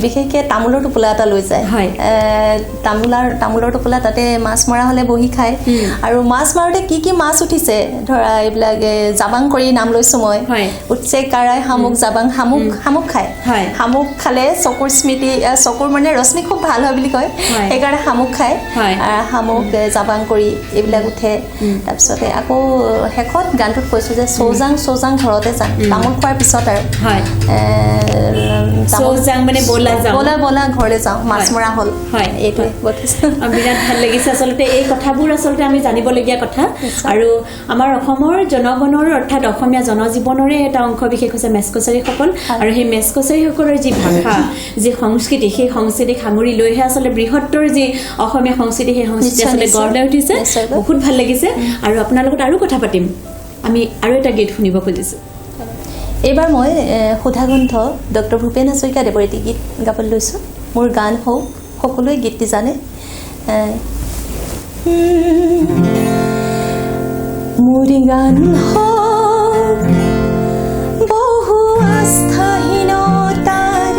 বিশেষকৈ তামোলৰ টোপোলা এটা লৈ যায় তামোলৰ টোপোলা তাতে মাছ মৰা হ'লে বহি খায় আৰু মাছ মাৰোঁতে কি মাছ উঠিছে ধৰা এইবিলাক জাবাং কৰি নাম লৈছোঁ মই উঠছে কাৰাই শামুক জাবাং শামুক খায় শামুক খালে চকুৰ স্মৃতি চকুৰ মানে ৰশ্মি খুব ভাল হয় বুলি কয় সেইকাৰণে শামুক খায় শামুক জাবাং কৰি এইবিলাক উঠে তাৰপিছতে আকৌ শেষত গানটোত কৈছোঁ যে চৌজাং ঘৰতে যাম তামোল খোৱাৰ পিছত আৰু চৌজাং মানে বলা ঘৰলৈ যাওঁ মাছ মৰা হ'ল এইটোৱে বিৰাট ভাল লাগিছে আচলতে এই কথাবোৰ আচলতে আমি জানিবলগীয়া কথা আৰু আমাৰ অসমৰ জনগণৰ অৰ্থাৎ অসমীয়া জনজীৱনৰে এটা অংশ বিশেষ হৈছে মেছকছাৰীসকল আৰু সেই মেছকছাৰীসকলৰ যি ভাষা যি সংস্কৃতি সেই সংস্কৃতিক সামৰি লৈহে আচলতে বৃহত্তৰ যি অসমীয়া সংস্কৃতি সেই সংস্কৃতি আচলতে গঢ় লৈ উঠিছে বহুত ভাল লাগিছে আৰু আপোনাৰ লগত আৰু কথা পাতিম আমি আৰু এটা গীত শুনিব খুজিছোঁ এইবাৰ মই সুধাগ্ৰন্থ ডক্টৰ ভূপেন হাজৰিকাদেৱৰ এটি গীত গাবলৈ লৈছোঁ মোৰ গান হওক সকলোৱে গীতটি জানে মোৰ গান হওক বহু আস্থাহীনতাৰ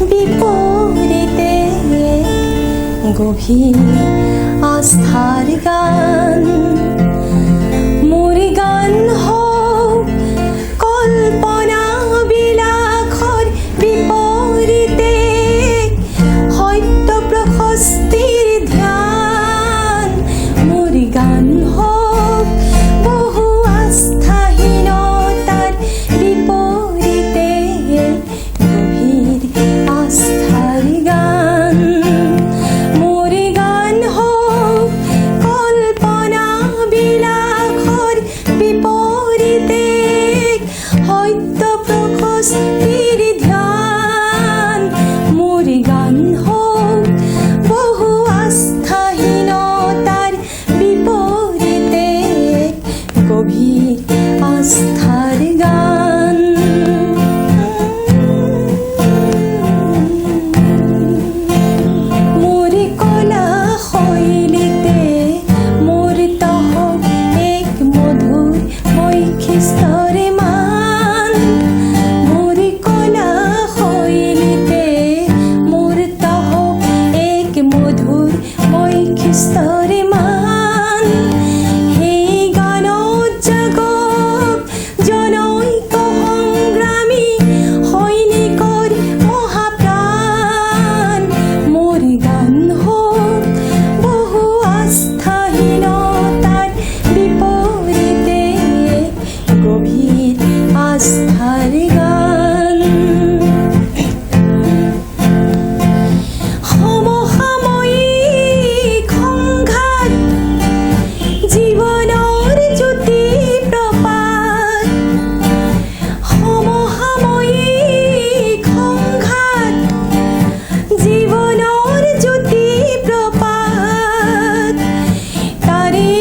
বিপৰীতে গভীৰ আস্থাৰ গান মোৰ গান হওক কল্পনা বিলাসৰ বিপৰীতে সত্য প্ৰশস্তিৰ ধ্যান মোৰ গান হওক বহু আস্থাহীনতাৰ বিপৰীতে গভীৰ আস্থাৰ গান মোৰ গান হওক কল্পনা বিলাসৰ বিপৰীতে সত্য প্ৰশস্তিৰ ধ্যান মোৰ গান হওক বহু আস্থাহীনতাৰ বিপৰীতে গভীৰ আস্থাৰ গান মোৰ কলা শৈলীতে মোৰ তহক এক মধুৰ বৈশিষ্ট্যৰে মান মোৰ কলা শৈলীতে মোৰ তহক এক মধুৰ বৈশিষ্ট্যৰে মান সেই গানত জাগক জনৈক সংগ্ৰামী সৈনিকৰ মহাপ্ৰাণ মোৰ গান হওক বহু আস্থাহীনতাৰ বিপৰীতে গভীৰ আস্থাৰ গান সমসাময়িক সংঘাত জীৱনৰ জ্যোতি প্ৰপাত সমসাময়িক সংঘাত জীৱনৰ জ্যোতি প্ৰপাত তাৰে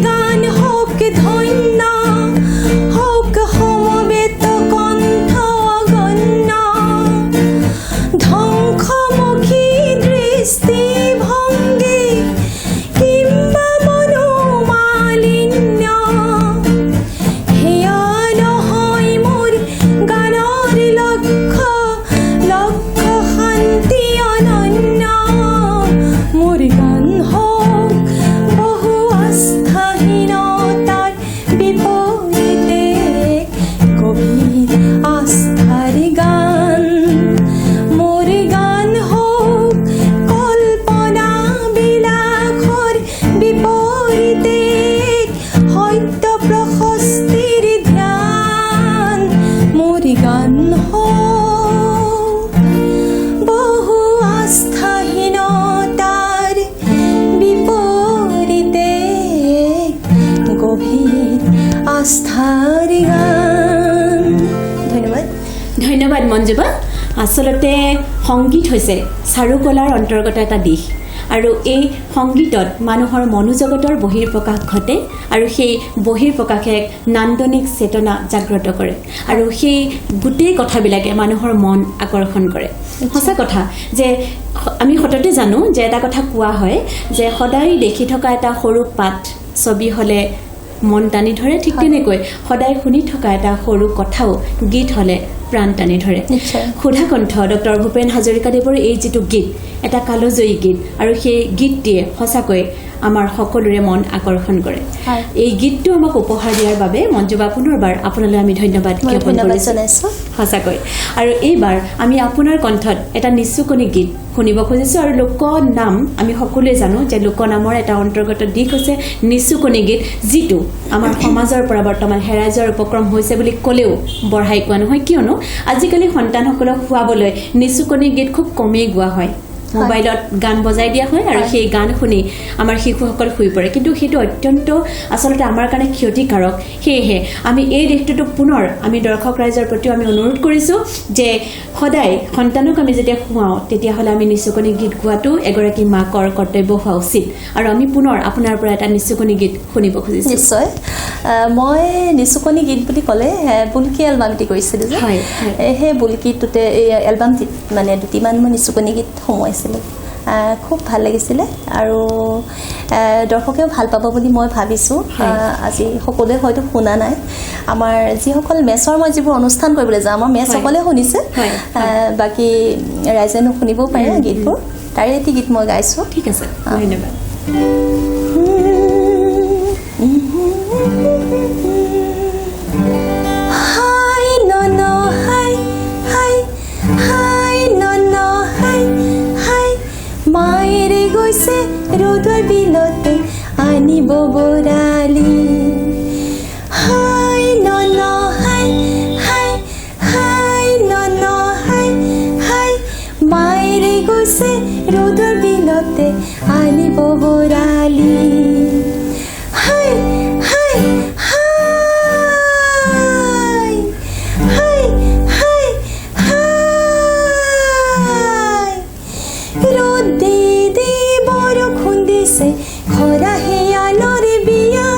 গান হওক ধন্য হওক সমবেত কণ্ঠ অগণ্য ধ্বংসমুখী দৃষ্টিভংগী কিম্বা মনোমালিন্য সেয়া নহয় মোৰ গানৰ লক্ষ্য শান্তি অনন্য মোৰ গান হওক বহু আস্থাহীনতাৰ বিপৰীতে গভীৰ আস্থাৰ গান মোৰ গান হওক কল্পনা বিলাসৰ বিপৰীতে সত্য প্ৰশস্তিৰ ধ্যান মোৰ গান হওক বহু আস্থাহীনতাৰ বিপৰীতে গভীৰ আস্থাৰ গান ধন্যবাদ ধন্যবাদ মঞ্জুবা আচলতে সংগীত হৈছে চাৰুকলাৰ অন্তৰ্গত এটা দিশ আৰু এই সংগীতত মানুহৰ মনোজগতৰ বহিৰ্প্ৰকাশ ঘটে আৰু সেই বহিৰ্প্ৰকাশে এক নান্দনিক চেতনা জাগ্ৰত কৰে আৰু সেই গোটেই কথাবিলাকে মানুহৰ মন আকৰ্ষণ কৰে সঁচা কথা যে আমি সততে জানো যে এটা কথা কোৱা হয় যে সদায় দেখি থকা এটা সৰু পাত ছবি হ'লে মন টানি ধৰে ঠিক তেনেকৈ সদায় শুনি থকা এটা সৰু কথাও গীত হ'লে প্ৰাণ টানি ধৰে নিশ্চয় সুধা কণ্ঠ ডক্টৰ ভূপেন হাজৰিকাদেৱৰ এই যিটো গীত এটা কালজয়ী গীত আৰু সেই গীতটিয়ে সঁচাকৈ আমাৰ সকলোৰে মন আকৰ্ষণ কৰে এই গীতটো আমাক উপহাৰ দিয়াৰ বাবে মঞ্জুবা পুনৰবাৰ আপোনালৈ আমি ধন্যবাদ জ্ঞাপন কৰিছো সঁচাকৈ আৰু এইবাৰ আমি আপোনাৰ কণ্ঠত এটা নিচুকনি গীত শুনিব খুজিছো আৰু লোক নাম আমি সকলোৱে জানো যে লোক নামৰ এটা অন্তৰ্গত দিশ হৈছে নিচুকনি গীত যিটো আমাৰ সমাজৰ পৰা বৰ্তমান হেৰাই যোৱাৰ উপক্ৰম হৈছে বুলি ক'লেও বঢ়াই কোৱা নহয় কিয়নো আজিকালি সন্তানসকলক খুৱাবলৈ নিচুকনি গীত খুব কমেই গোৱা হয় মোবাইলত গান বজাই দিয়া হয় আৰু সেই গান শুনি আমাৰ শিশুসকল শুই পৰে কিন্তু সেইটো অত্যন্ত আসলতে আমাৰ কাৰণে ক্ষতিকাৰক সেয়েহে আমি এই দিশটোক পুনৰ আমি দৰ্শক ৰাইজৰ প্ৰতি আমি অনুৰোধ কৰিছো যে সদায় সন্তানক আমি যেতিয়া খুৱাও তেতিয়া হলে আমি নিচুকনি গীত গোৱাটো এগৰাকী মাকৰ কৰ্তব্য হোৱা উচিত আৰু আমি পুনৰ আপোনাৰ পৰা এটা নিচুকনি গীত শুনিব খুজিছো নিশ্চয় মই নিচুকনি গীত বুলি ক'লে বুলকি এলবামটি কৰিছিলোঁ যে সেই বুলকিটোতে এই এলবামটিত মানে দুটিমান মই নিচুকনি গীত সোমোৱাইছিলোঁ খুব ভাল লাগিছিলে আৰু দৰ্শকেও ভাল পাব বুলি মই ভাবিছোঁ আজি সকলোৱে হয়তো শুনা নাই আমাৰ যিসকল মেচৰ মই যিবোৰ অনুষ্ঠান কৰিবলৈ যাওঁ আমাৰ মেচসকলে শুনিছে বাকী ৰাইজে শুনিবও পাৰে গীতবোৰ তাৰে এটি গীত মই গাইছোঁ ঠিক আছে ধন্যবাদ ৰ'দৰ বিলতে আনিব বৰালি হাই নন হাই হাই হাই নন হাই হাই মায়েৰে গৈছে ৰ'দৰ বিলতে আনিব বৰালি হাই হাই হাই হাই হাই হাই ৰ'দ খৰা হেয়ালৰে বিয়া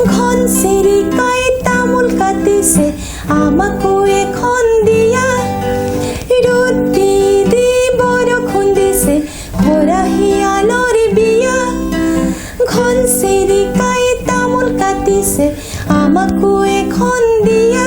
ঘন চিৰিকাই তামোল কাটিছে আমাকো এখন দিয়া ৰ'দ দি বৰষুণ দিছে খৰা হেয়ালৰে বিয়া ঘন চিৰিকাই তামোল কাটিছে আমাকো এখন দিয়া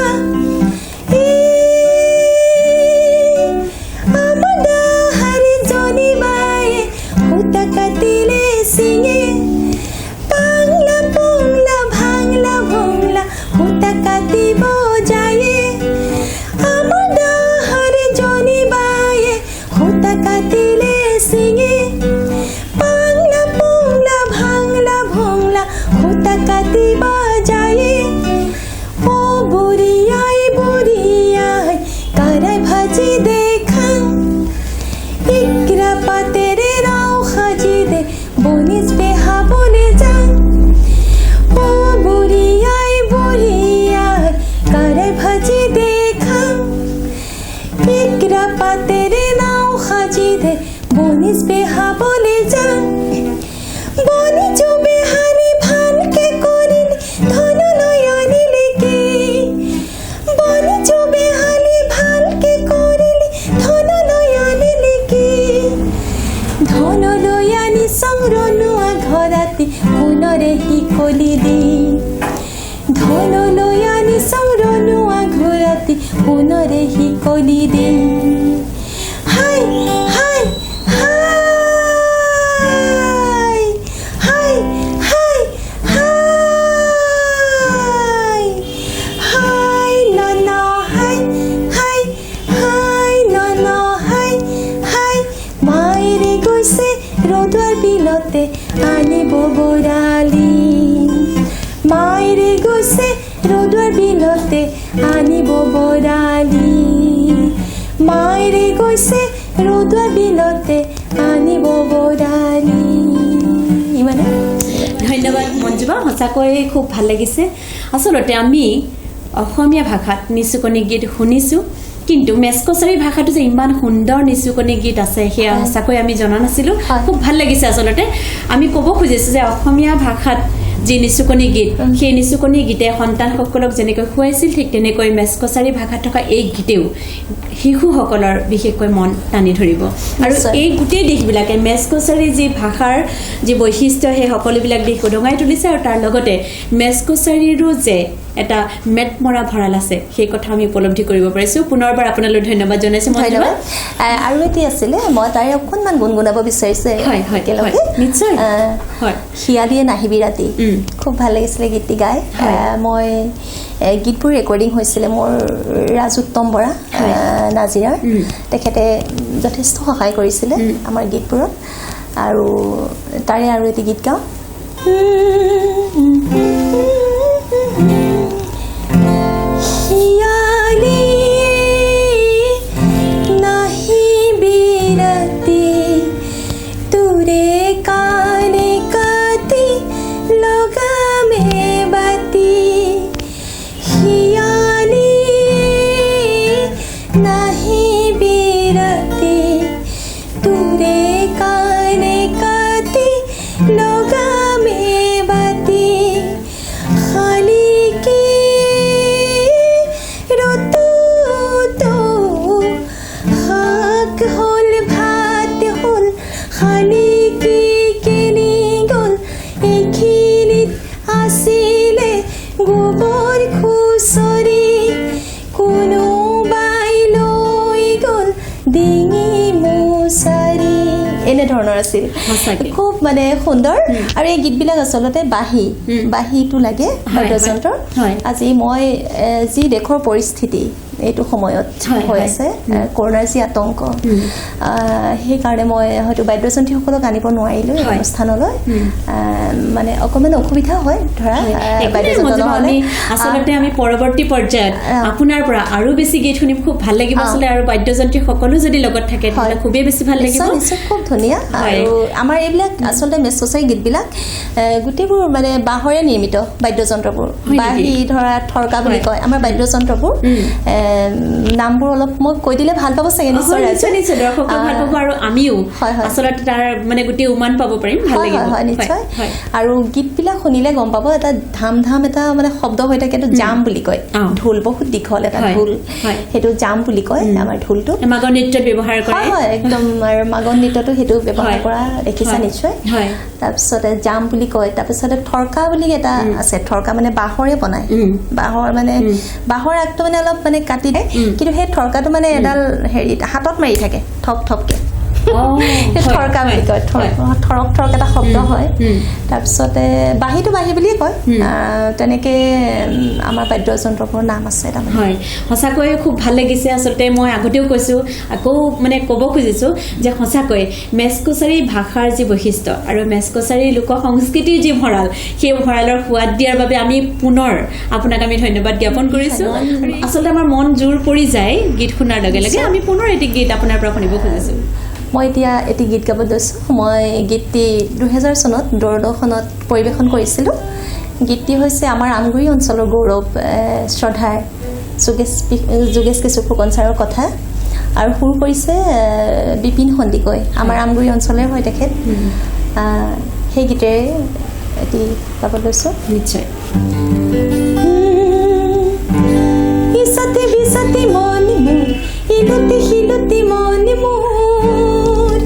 পুনৰে শিকলি দে হাই হাই হাই হাই হাই হাই হাই নন হাই হাই হাই নন হাই হাই মায়েৰে গৈছে ৰ'দৰ বিলতে আনিব বৰালি মায়েৰে গৈছে ৰ'দৰ বিলতে আনিব বৰালি মায়েৰে গৈছে ৰ'দৰ বিলতে আনিব বৰালি ইমানে ধন্যবাদ মঞ্জুবা সঁচাকৈ খুব ভাল লাগিছে আসলতে আমি অসমীয়া ভাষাত নিচুকনি গীত শুনিছোঁ কিন্তু মেচকছাৰী ভাষাটো যে ইমান সুন্দৰ নিচুকনি গীত আছে সেয়া সঁচাকৈ আমি জনা নাছিলোঁ খুব ভাল লাগিছে আসলতে আমি ক'ব খুজিছোঁ যে অসমীয়া ভাষাত যি নিচুকনি গীত সেই নিচুকনি গীতে সন্তানসকলক যেনেকৈ খুৱাইছিল ঠিক তেনেকৈ মেচকছাৰী ভাষাত থকা এই গীতেও শিশুসকলৰ বিশেষকৈ মন টানি ধৰিব আৰু এই গোটেই দিশবিলাকে মেছকছাৰী যি ভাষাৰ যি বৈশিষ্ট্য সেই সকলোবিলাক দিশ উদঙাই তুলিছে আৰু তাৰ লগতে মেছকছাৰীৰো যে এটা মেটমৰা ভঁৰাল আছে সেই কথা আমি উপলব্ধি কৰিব পাৰিছোঁ পুনৰবাৰ আপোনালৈ ধন্যবাদ জনাইছোঁ ধন্যবাদ আৰু এটি আছিলে মই তাৰে অকণমান গুণগুণাব বিচাৰিছে একেলগে নিশ্চয় হিয়ালিয়ে নাহিবি ৰাতি খুব ভাল লাগিছিলে গীতটি গাই মই গীতবোৰ ৰেকৰ্ডিং হৈছিলে মোৰ ৰাজুত্তম বৰা নাজিৰাৰ তেখেতে যথেষ্ট সহায় কৰিছিলে আমাৰ গীতবোৰত আৰু তাৰে আৰু এটি গীত গাওঁ এনেধৰণৰ আছিল খুব মানে সুন্দৰ আৰু এই গীতবিলাক আচলতে বাঁহীটো লাগে বাদ্যযন্ত্ৰ আজি মই যি দেশৰ পৰিস্থিতি এইটো সময়ত হৈ আছে কৰোনাৰ যি আতংক সেইকাৰণে মই হয়তো বাদ্যযন্ত্ৰীসকলক আনিব নোৱাৰিলোঁ এই অনুষ্ঠানলৈ মানে অকণমান অসুবিধা হয় ধৰা বাদ্যযন্ত্ৰ নহ'লে আচলতে আমি পৰৱৰ্তী পৰ্যায়ত আপোনাৰ পৰা আৰু বেছি গীত শুনিম খুব ভাল লাগিব আচলতে আৰু বাদ্যযন্ত্ৰী সকলো যদি লগত থাকে তেতিয়াহ'লে খুবেই বেছি ভাল লাগিব খুব ধুনীয়া আৰু আমাৰ এইবিলাক আচলতে মেছকছাৰী গীতবিলাক গোটেইবোৰ মানে বাঁহৰে নিৰ্মিত বাদ্যযন্ত্ৰবোৰ বাঁহী ধৰা থৰকা বুলি কয় আমাৰ বাদ্যযন্ত্ৰবোৰ নামবোৰ অলপ মই কৈ দিলে ভাল পাব চাগে নিশ্চয় দৰ্শকে ভাল পাব আৰু আমিও আচলতে তাৰ মানে গোটেই উমান পাব পাৰিম ভাল লাগিব নিশ্চয় আৰু গীতবিলাক শুনিলে গম পাব এটা ধাম ধাম এটা মানে শব্দ হৈ থাকে এইটো জাম বুলি কয় ঢোল বহুত দীঘল এটা ঢোল সেইটো জাম বুলি কয় আমাৰ ঢোলটো মাগৰ নৃত্যত ব্যৱহাৰ কৰে হয় একদম আৰু মাগৰ নৃত্যটো সেইটো ব্যৱহাৰ কৰা দেখিছা নিশ্চয় তাৰপিছতে জাম বুলি কয় তাৰপিছতে থৰকা বুলি এটা আছে থৰকা মানে বাঁহৰে বনায় বাঁহৰ আগটো মানে অলপ মানে কাটি দিয়ে কিন্তু সেই থৰকাটো মানে এডাল হেৰি হাতত মাৰি থাকে থপ থপকে থৰকা বুলি কয় থৰক থৰক এটা শব্দ হয় তাৰপিছতে বাঁহীটো বাঁহী বুলিয়ে কয় তেনেকে আমাৰ বাদ্যযন্ত্ৰবোৰৰ নাম আছে তাৰমানে হয় সঁচাকৈ খুব ভাল লাগিছে আচলতে মই আগতেও কৈছোঁ আকৌ মানে ক'ব খুজিছোঁ যে সঁচাকৈ মেছকছাৰী ভাষাৰ যি বৈশিষ্ট্য আৰু মেছকছাৰী লোক সংস্কৃতিৰ যি ভঁৰাল সেই ভঁৰালৰ সোৱাদ দিয়াৰ বাবে আমি পুনৰ আপোনাক আমি ধন্যবাদ জ্ঞাপন কৰিছোঁ আচলতে আমাৰ মন জোৰ পৰি যায় গীত শুনাৰ লগে লগে আমি পুনৰ এটি গীত আপোনাৰ পৰা শুনিব খুজিছোঁ মই এতিয়া এটি গীত গাব লৈছোঁ মই গীতটি 2000 চনত দূৰদৰ্শনত পৰিৱেশন কৰিছিলোঁ গীতটি হৈছে আমাৰ আমগুৰি অঞ্চলৰ গৌৰৱ শ্ৰদ্ধাৰ যোগেশ কিশোৰ ফুকন ছাৰৰ কথা আৰু সুৰ কৰিছে বিপিন সন্দিকৈ আমাৰ আমগুৰি অঞ্চলৰ হয় তেখেত সেই গীতেৰে এটি গাব লৈছোঁ নিশ্চয় ইছাতে বিছাতে মন মোৰ ইলতে হিলতে মন মোৰ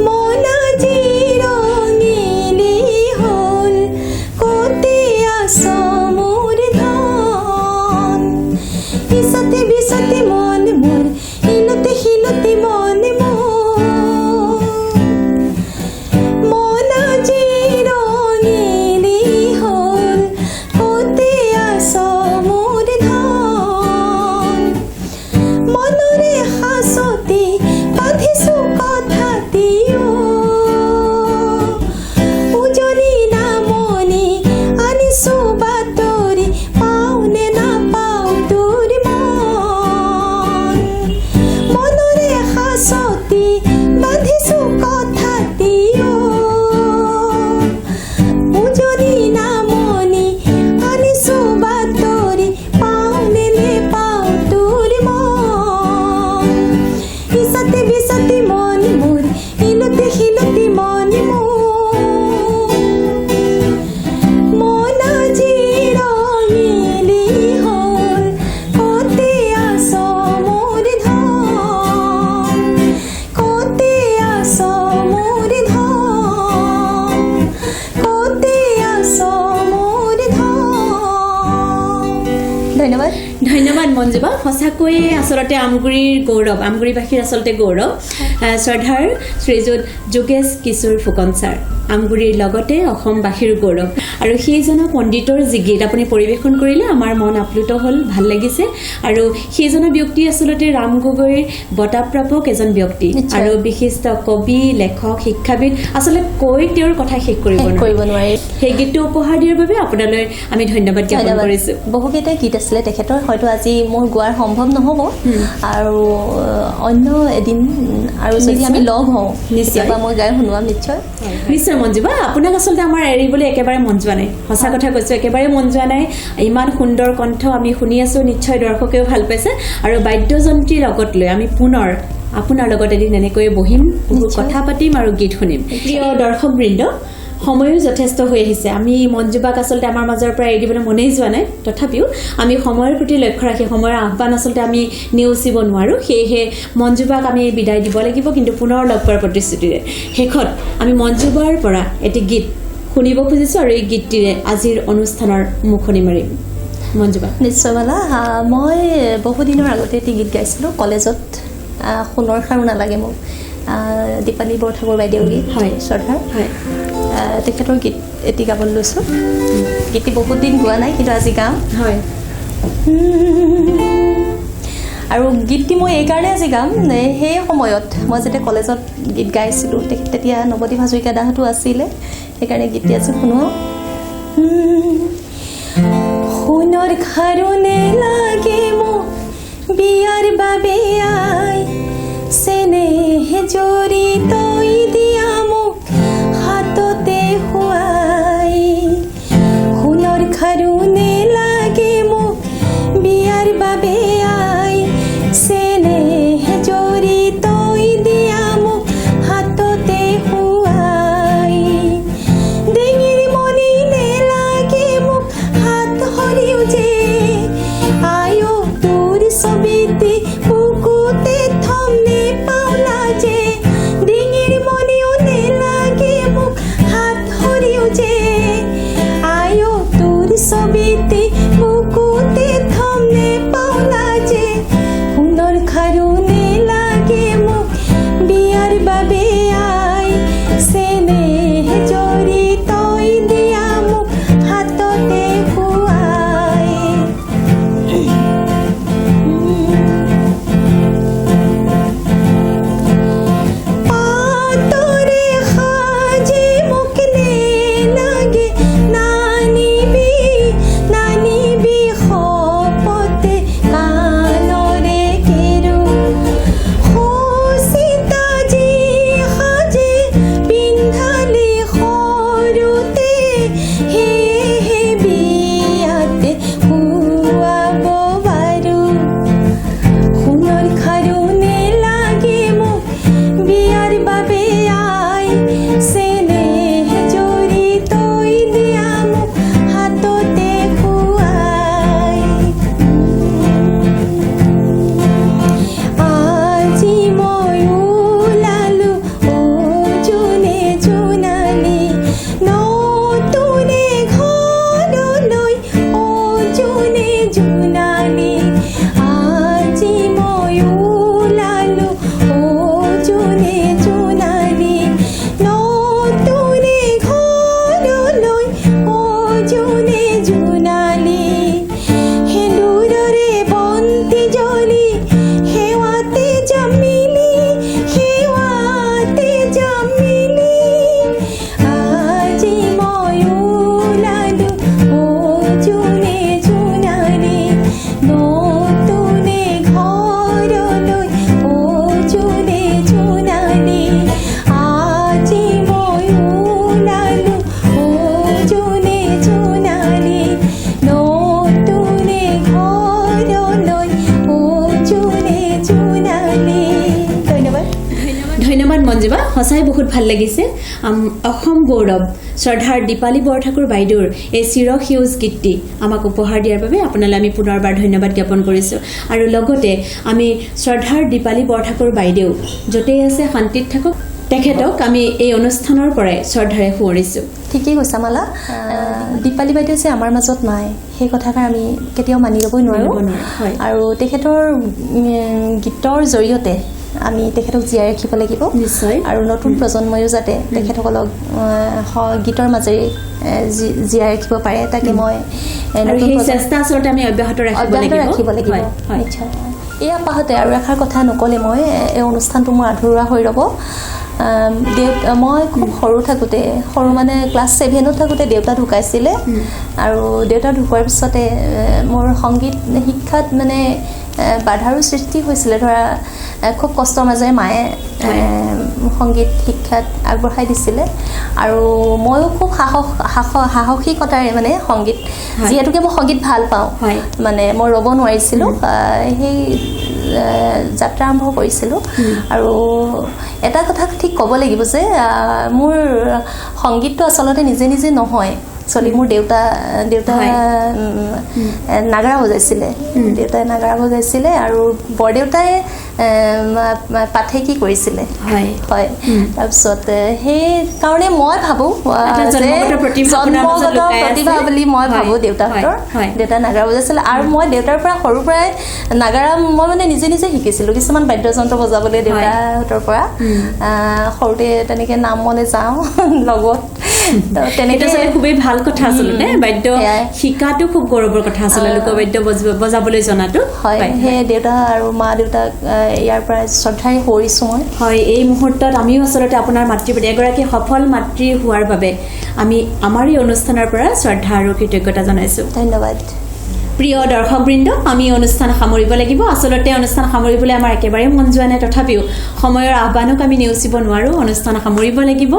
মন আজি ৰঙিলি হ'ল কতে আছ মোৰ ধন ইছাতে বিছাতে মন মোৰ ইলতে হিলতে মন মোৰ মন আজি ৰঙিলি হ'ল কতে আছ মোৰ ধন মনৰে হাসতে পান ধন্যবাদ মঞ্জুবা সঁচাকৈয়ে আচলতে আমগুৰিৰ গৌৰৱ আমগুৰিবাসীৰ আচলতে গৌৰৱ শ্ৰদ্ধাৰ শ্ৰীযুত যোগেশ কিশোৰ ফুকন ছাৰ আমগুৰিৰ লগতে অসমবাসীৰ গৌৰৱ আৰু সেইজন পণ্ডিতৰ যি গীত আপুনি পৰিৱেশন কৰিলে আমাৰ মন আপ্লুত হ'ল ভাল লাগিছে আৰু সেইজন ব্যক্তি আচলতে ৰাম গগৈৰ বঁটাপ্ৰাপক এজন ব্যক্তি আৰু বিশিষ্ট কবি লেখক শিক্ষাবিদ আচলতে কৈ তেওঁৰ কথা শেষ কৰিব নোৱাৰি সেই গীতটো উপহাৰ দিয়াৰ বাবে আপোনালৈ আমি ধন্যবাদ জ্ঞাপন কৰিছোঁ বহুকেইটা গীত আছিলে তেখেতৰ হয়তো আজি মোৰ গোৱাৰ সম্ভৱ নহ'ব আৰু অন্য এদিন আৰু যদি আমি লগ হওঁ নিশ্চয় মই গাই শুনোৱাম নিশ্চয় মঞ্জুবা আপোনাক আচলতে আমাৰ এৰিবলৈ একেবাৰে মন যোৱা নাই সঁচা কথা কৈছোঁ একেবাৰে মন যোৱা নাই ইমান সুন্দৰ কণ্ঠ আমি শুনি আছোঁ নিশ্চয় দৰ্শকেও ভাল পাইছে আৰু বাদ্যযন্ত্ৰীৰ লগত লৈ আমি পুনৰ আপোনাৰ লগত এদিন এনেকৈয়ে বহিম কথা পাতিম আৰু গীত শুনিম প্ৰিয় দৰ্শকবৃন্দ সময়ো যথেষ্ট হৈ আহিছে আমি মঞ্জুবাক আচলতে আমাৰ মাজৰ পৰা এৰি দিবলৈ মনেই যোৱা নাই তথাপিও আমি সময়ৰ প্ৰতি লক্ষ্য ৰাখি সময়ৰ আহ্বান আচলতে আমি নেওচিব নোৱাৰোঁ সেয়েহে মঞ্জুবাক আমি বিদায় দিব লাগিব কিন্তু পুনৰ লগ পোৱাৰ প্ৰতিশ্ৰুতিৰে শেষত আমি মঞ্জুবাৰ পৰা এটি গীত শুনিব খুজিছোঁ আৰু এই গীতটিৰে আজিৰ অনুষ্ঠানৰ মুখনি মাৰিম মঞ্জুবা নিশ্চয় বালা মই বহুদিনৰ আগতে এটি গীত গাইছিলোঁ কলেজত সোণৰ খাৰু নালাগে মোক দীপালী বৰঠাকুৰ বাইদেউৰ গীত হয় শ্ৰদ্ধাৰ হয় তেখেতৰ গীত এটি গাবলৈ লৈছোঁ গীতটি বহুত দিন গোৱা নাই কিন্তু আজি গাম হয় আৰু গীতটি মই এইকাৰণে আজি গাম সেই সময়ত মই যেতিয়া কলেজত গীত গাইছিলোঁ তেতিয়া নৱদ্বীপ হাজৰিকা দাহঁতো আছিলে সেইকাৰণে গীতটি আজি শুনোৱাওঁ সোণৰ খাৰু নেলাগে মোক বিয়াৰ বাবে আই চেনেহ জৰি তই দিয়া মোক হাততে শুৱাই সোণৰ খাৰু নেলাগে মোক বিয়াৰ বাবে আই চেনেহ জৰি তই দিয়া মোক হাততে শুৱাই ডিঙিৰ মণি নেলাগে মোক হাত সৰিও যে আয়ো তোৰ ছবিতে বুকুতে থম নে পাওলা যে ডিঙিৰ মণিও নেলাগে মোক হাত সৰিও যে আয়ো তোৰ ছবিতে বুকুতে থম নে পাওলা যে সোণৰ খাৰু নেলাগে মোক বিয়াৰ বাবে আই চেনেহ জৰি তই দিয়া মোক হাততে শুৱাই পাতৰে সাজি মোক নেলাগে নানিবি শপতে কাণৰে কেৰু সচিতা যি সাজে পিন্ধালে সৰুতে সেয়েহে বিয়াতে শুৱাব বাৰু সোণৰ খাৰু নেলাগে মোক বিয়াৰ বাবে আই চেনেহ জৰি তই দিয়া মোক হাততে শুৱাই আজি মই ওলালো অ জোনে জোনালী নতুনে ঘৰলৈ অ জোনে জোনালী আজি মই ওলালো অ জোনে জোনালী নতুনে ঘৰলৈ অ জোনে জোনালী সেন্দুৰৰে বন্তি জ্বলি সেৱাতে জামিলি আজি মই ওলালো অ জোনে জোনালী নতুনে ঘৰলৈ অ জোনে জোনালী আজি মই ওলালো অ জোনে জোনালী নতুনে ঘৰলৈ অ জোনে জোনালী ধন্যবাদ ধন্যবাদ মঞ্জুবা সঁচাই বহুত ভাল লাগিছে অসম গৌৰৱ শ্ৰদ্ধাৰ দীপালী বৰঠাকুৰ বাইদেউৰ এই চিৰসেউজ গীতটি আমাক উপহাৰ দিয়াৰ বাবে আপোনালৈ আমি পুনৰবাৰ ধন্যবাদ জ্ঞাপন কৰিছোঁ আৰু লগতে আমি শ্ৰদ্ধাৰ দীপালী বৰঠাকুৰ বাইদেউ য'তেই আছে শান্তিত থাকক তেখেতক আমি এই অনুষ্ঠানৰ পৰাই শ্ৰদ্ধাৰে সোঁৱৰিছোঁ। ঠিকেই কৈছা মালা। দীপালী বাইদেউ যে আমাৰ মাজত নাই সেই কথাষাৰ আমি কেতিয়াও মানি ল'বই নোৱাৰোঁ। আৰু তেখেতৰ গীতৰ জৰিয়তে আমি তেখেতক জীয়াই ৰাখিব লাগিব। নিশ্চয়। আৰু নতুন প্ৰজন্ময়ো যাতে তেখেতসকলক গীতৰ মাজেৰে জীয়াই ৰাখিব পাৰে তাকে মই চেষ্টা আচলতে আমি অব্যাহত ৰাখিব লাগিব। নিশ্চয়। এই আপাহতে আৰু এষাৰ কথা নক'লে মই এই অনুষ্ঠানটো মোৰ আধৰুৱা হৈ ৰ'ব। মই খুব সৰু থাকোঁতে মানে ক্লাছ 7ত থাকোঁতে দেউতা ঢুকাইছিলে। আৰু দেউতা ঢুকোৱাৰ পিছতে মোৰ সংগীত শিক্ষাত মানে বাধাৰো সৃষ্টি হৈছিলে। ধৰা খুব কষ্টৰ মাজেৰে মায়ে সংগীত শিক্ষাত আগবঢ়াই দিছিলে। আৰু ময়ো খুব সাহসিকতাৰে মানে সংগীত যিহেতুকে মই সংগীত ভাল পাওঁ মানে মই ৰ'ব নোৱাৰিছিলোঁ সেই যাত্ৰা আৰম্ভ কৰিছিলোঁ। আৰু এটা কথা ঠিক ক'ব লাগিব যে মোৰ সংগীতটো আচলতে নিজে নিজে নহয়। মোৰ দেউতাই নাগাৰা বজাইছিলে। দেউতাই নাগাৰা বজাইছিলে আৰু বৰদেউতাই পাঠেকি কৰিছিলে। হয়। তাৰপিছত সেইকাৰণে মই ভাবোঁ জন্মগত প্ৰতিভা বুলি মই ভাবোঁ দেউতাহঁতৰ। দেউতাই নাগাৰা বজাইছিলে আৰু মই দেউতাৰ পৰা সৰুৰ পৰাই নাগাৰা মই মানে নিজে নিজে শিকিছিলোঁ কিছুমান বাদ্যযন্ত্ৰ বজাবলৈ দেউতাহঁতৰ পৰা। সৰুতে তেনেকৈ নাম মনে যাওঁ লগত। তেনেকৈ খুবেই ভাল কথা আচলতে বাদ্য শিকাটো খুব গৌৰৱৰ কথা আচলতে লোকবাদ্য বজাবলৈ জনাটো। হয়। সেই দেউতা আৰু মা দেউতাক ইয়াৰ পৰা শ্ৰদ্ধাৰে সোঁৱৰিছোঁ মই। হয়। এই মুহূৰ্তত আমিও আচলতে আপোনাৰ মাতৃ এগৰাকী সফল মাতৃ হোৱাৰ বাবে আমি আমাৰ এই অনুষ্ঠানৰ পৰা শ্ৰদ্ধা আৰু কৃতজ্ঞতা জনাইছোঁ। ধন্যবাদ। প্ৰিয় দৰ্শকবৃন্দ, আমি অনুষ্ঠান সামৰিব লাগিব। আচলতে অনুষ্ঠান সামৰিবলৈ আমাৰ একেবাৰে মন যোৱা নাই, তথাপিও সময়ৰ আহ্বানক আমি নেওচিব নোৱাৰোঁ, অনুষ্ঠান সামৰিব লাগিব।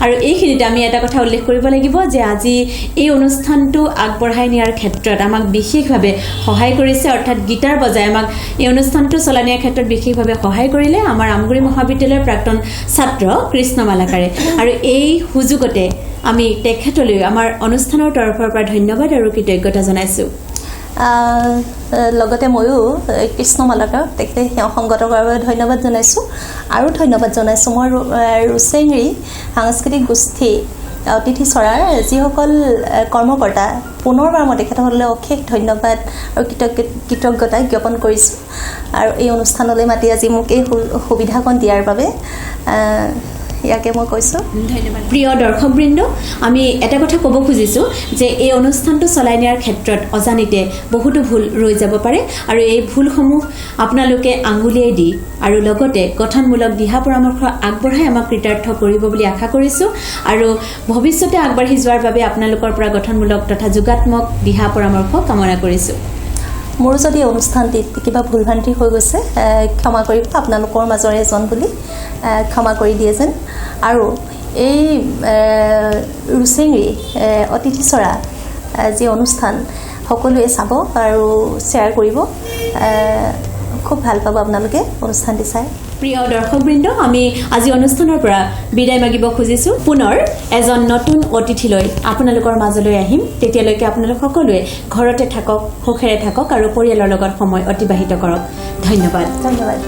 আৰু এইখিনিতে আমি এটা কথা উল্লেখ কৰিব লাগিব যে আজি এই অনুষ্ঠানটো আগবঢ়াই নিয়াৰ ক্ষেত্ৰত আমাক বিশেষভাৱে সহায় কৰিছে, অৰ্থাৎ গীটাৰ বজাই আমাক এই অনুষ্ঠানটো চলাই নিয়াৰ ক্ষেত্ৰত বিশেষভাৱে সহায় কৰিলে আমাৰ আমগুৰি মহাবিদ্যালয়ৰ প্ৰাক্তন ছাত্ৰ কৃষ্ণ মালাকাৰে। আৰু এই সুযোগতে আমি তেখেতলৈ আমাৰ অনুষ্ঠানৰ তৰফৰ পৰা ধন্যবাদ আৰু কৃতজ্ঞতা জনাইছোঁ। লগতে ময়ো কৃষ্ণ মালাকাৰক তেখেতে সংগত কৰাৰ বাবে ধন্যবাদ জনাইছোঁ। আৰু ধন্যবাদ জনাইছোঁ মই ৰুচেংৰি সাংস্কৃতিক গোষ্ঠী অতিথি চৰাৰ যিসকল কৰ্মকৰ্তা পুনৰবাৰ মই তেখেতসকললৈ অশেষ ধন্যবাদ আৰু কৃতজ্ঞতা জ্ঞাপন কৰিছোঁ। আৰু এই অনুষ্ঠানলৈ মাতি আজি মোক এই সুবিধাকণ দিয়াৰ বাবে ইয়াকে মই কৈছোঁ। ধন্যবাদ। প্ৰিয় দৰ্শকবৃন্দ, আমি এটা কথা ক'ব খুজিছোঁ যে এই অনুষ্ঠানটো চলাই নিয়াৰ ক্ষেত্ৰত অজানিতে বহুতো ভুল ৰৈ যাব পাৰে আৰু এই ভুলসমূহ আপোনালোকে আঙুলিয়াই দি আৰু লগতে গঠনমূলক দিহা পৰামৰ্শ আগবঢ়াই আমাক কৃতাৰ্থ কৰিব বুলি আশা কৰিছোঁ। আৰু ভৱিষ্যতে আগবাঢ়ি যোৱাৰ বাবে আপোনালোকৰ পৰা গঠনমূলক তথা যোগাত্মক দিহা পৰামৰ্শ কামনা কৰিছোঁ। মোৰ যদি অনুষ্ঠানটিত কিবা ভুল ভ্ৰান্তি হৈ গৈছে ক্ষমা কৰিব, আপোনালোকৰ মাজৰে এজন বুলি ক্ষমা কৰি দিয়ে যেন। আৰু এই ৰুচেংৰি অতিথি চৰা যি অনুষ্ঠান সকলোৱে চাব আৰু শ্বেয়াৰ কৰিব, খুব ভাল পাব আপোনালোকে অনুষ্ঠানটি চাই। প্ৰিয় দৰ্শকবৃন্দ, আমি আজি অনুষ্ঠানৰ পৰা বিদায় মাগিব খুজিছোঁ। পুনৰ এজন নতুন অতিথিলৈ আপোনালোকৰ মাজলৈ আহিম। তেতিয়ালৈকে আপোনালোক সকলোৱে ঘৰতে থাকক, সুখেৰে থাকক আৰু পৰিয়ালৰ লগত সময় অতিবাহিত কৰক। ধন্যবাদ।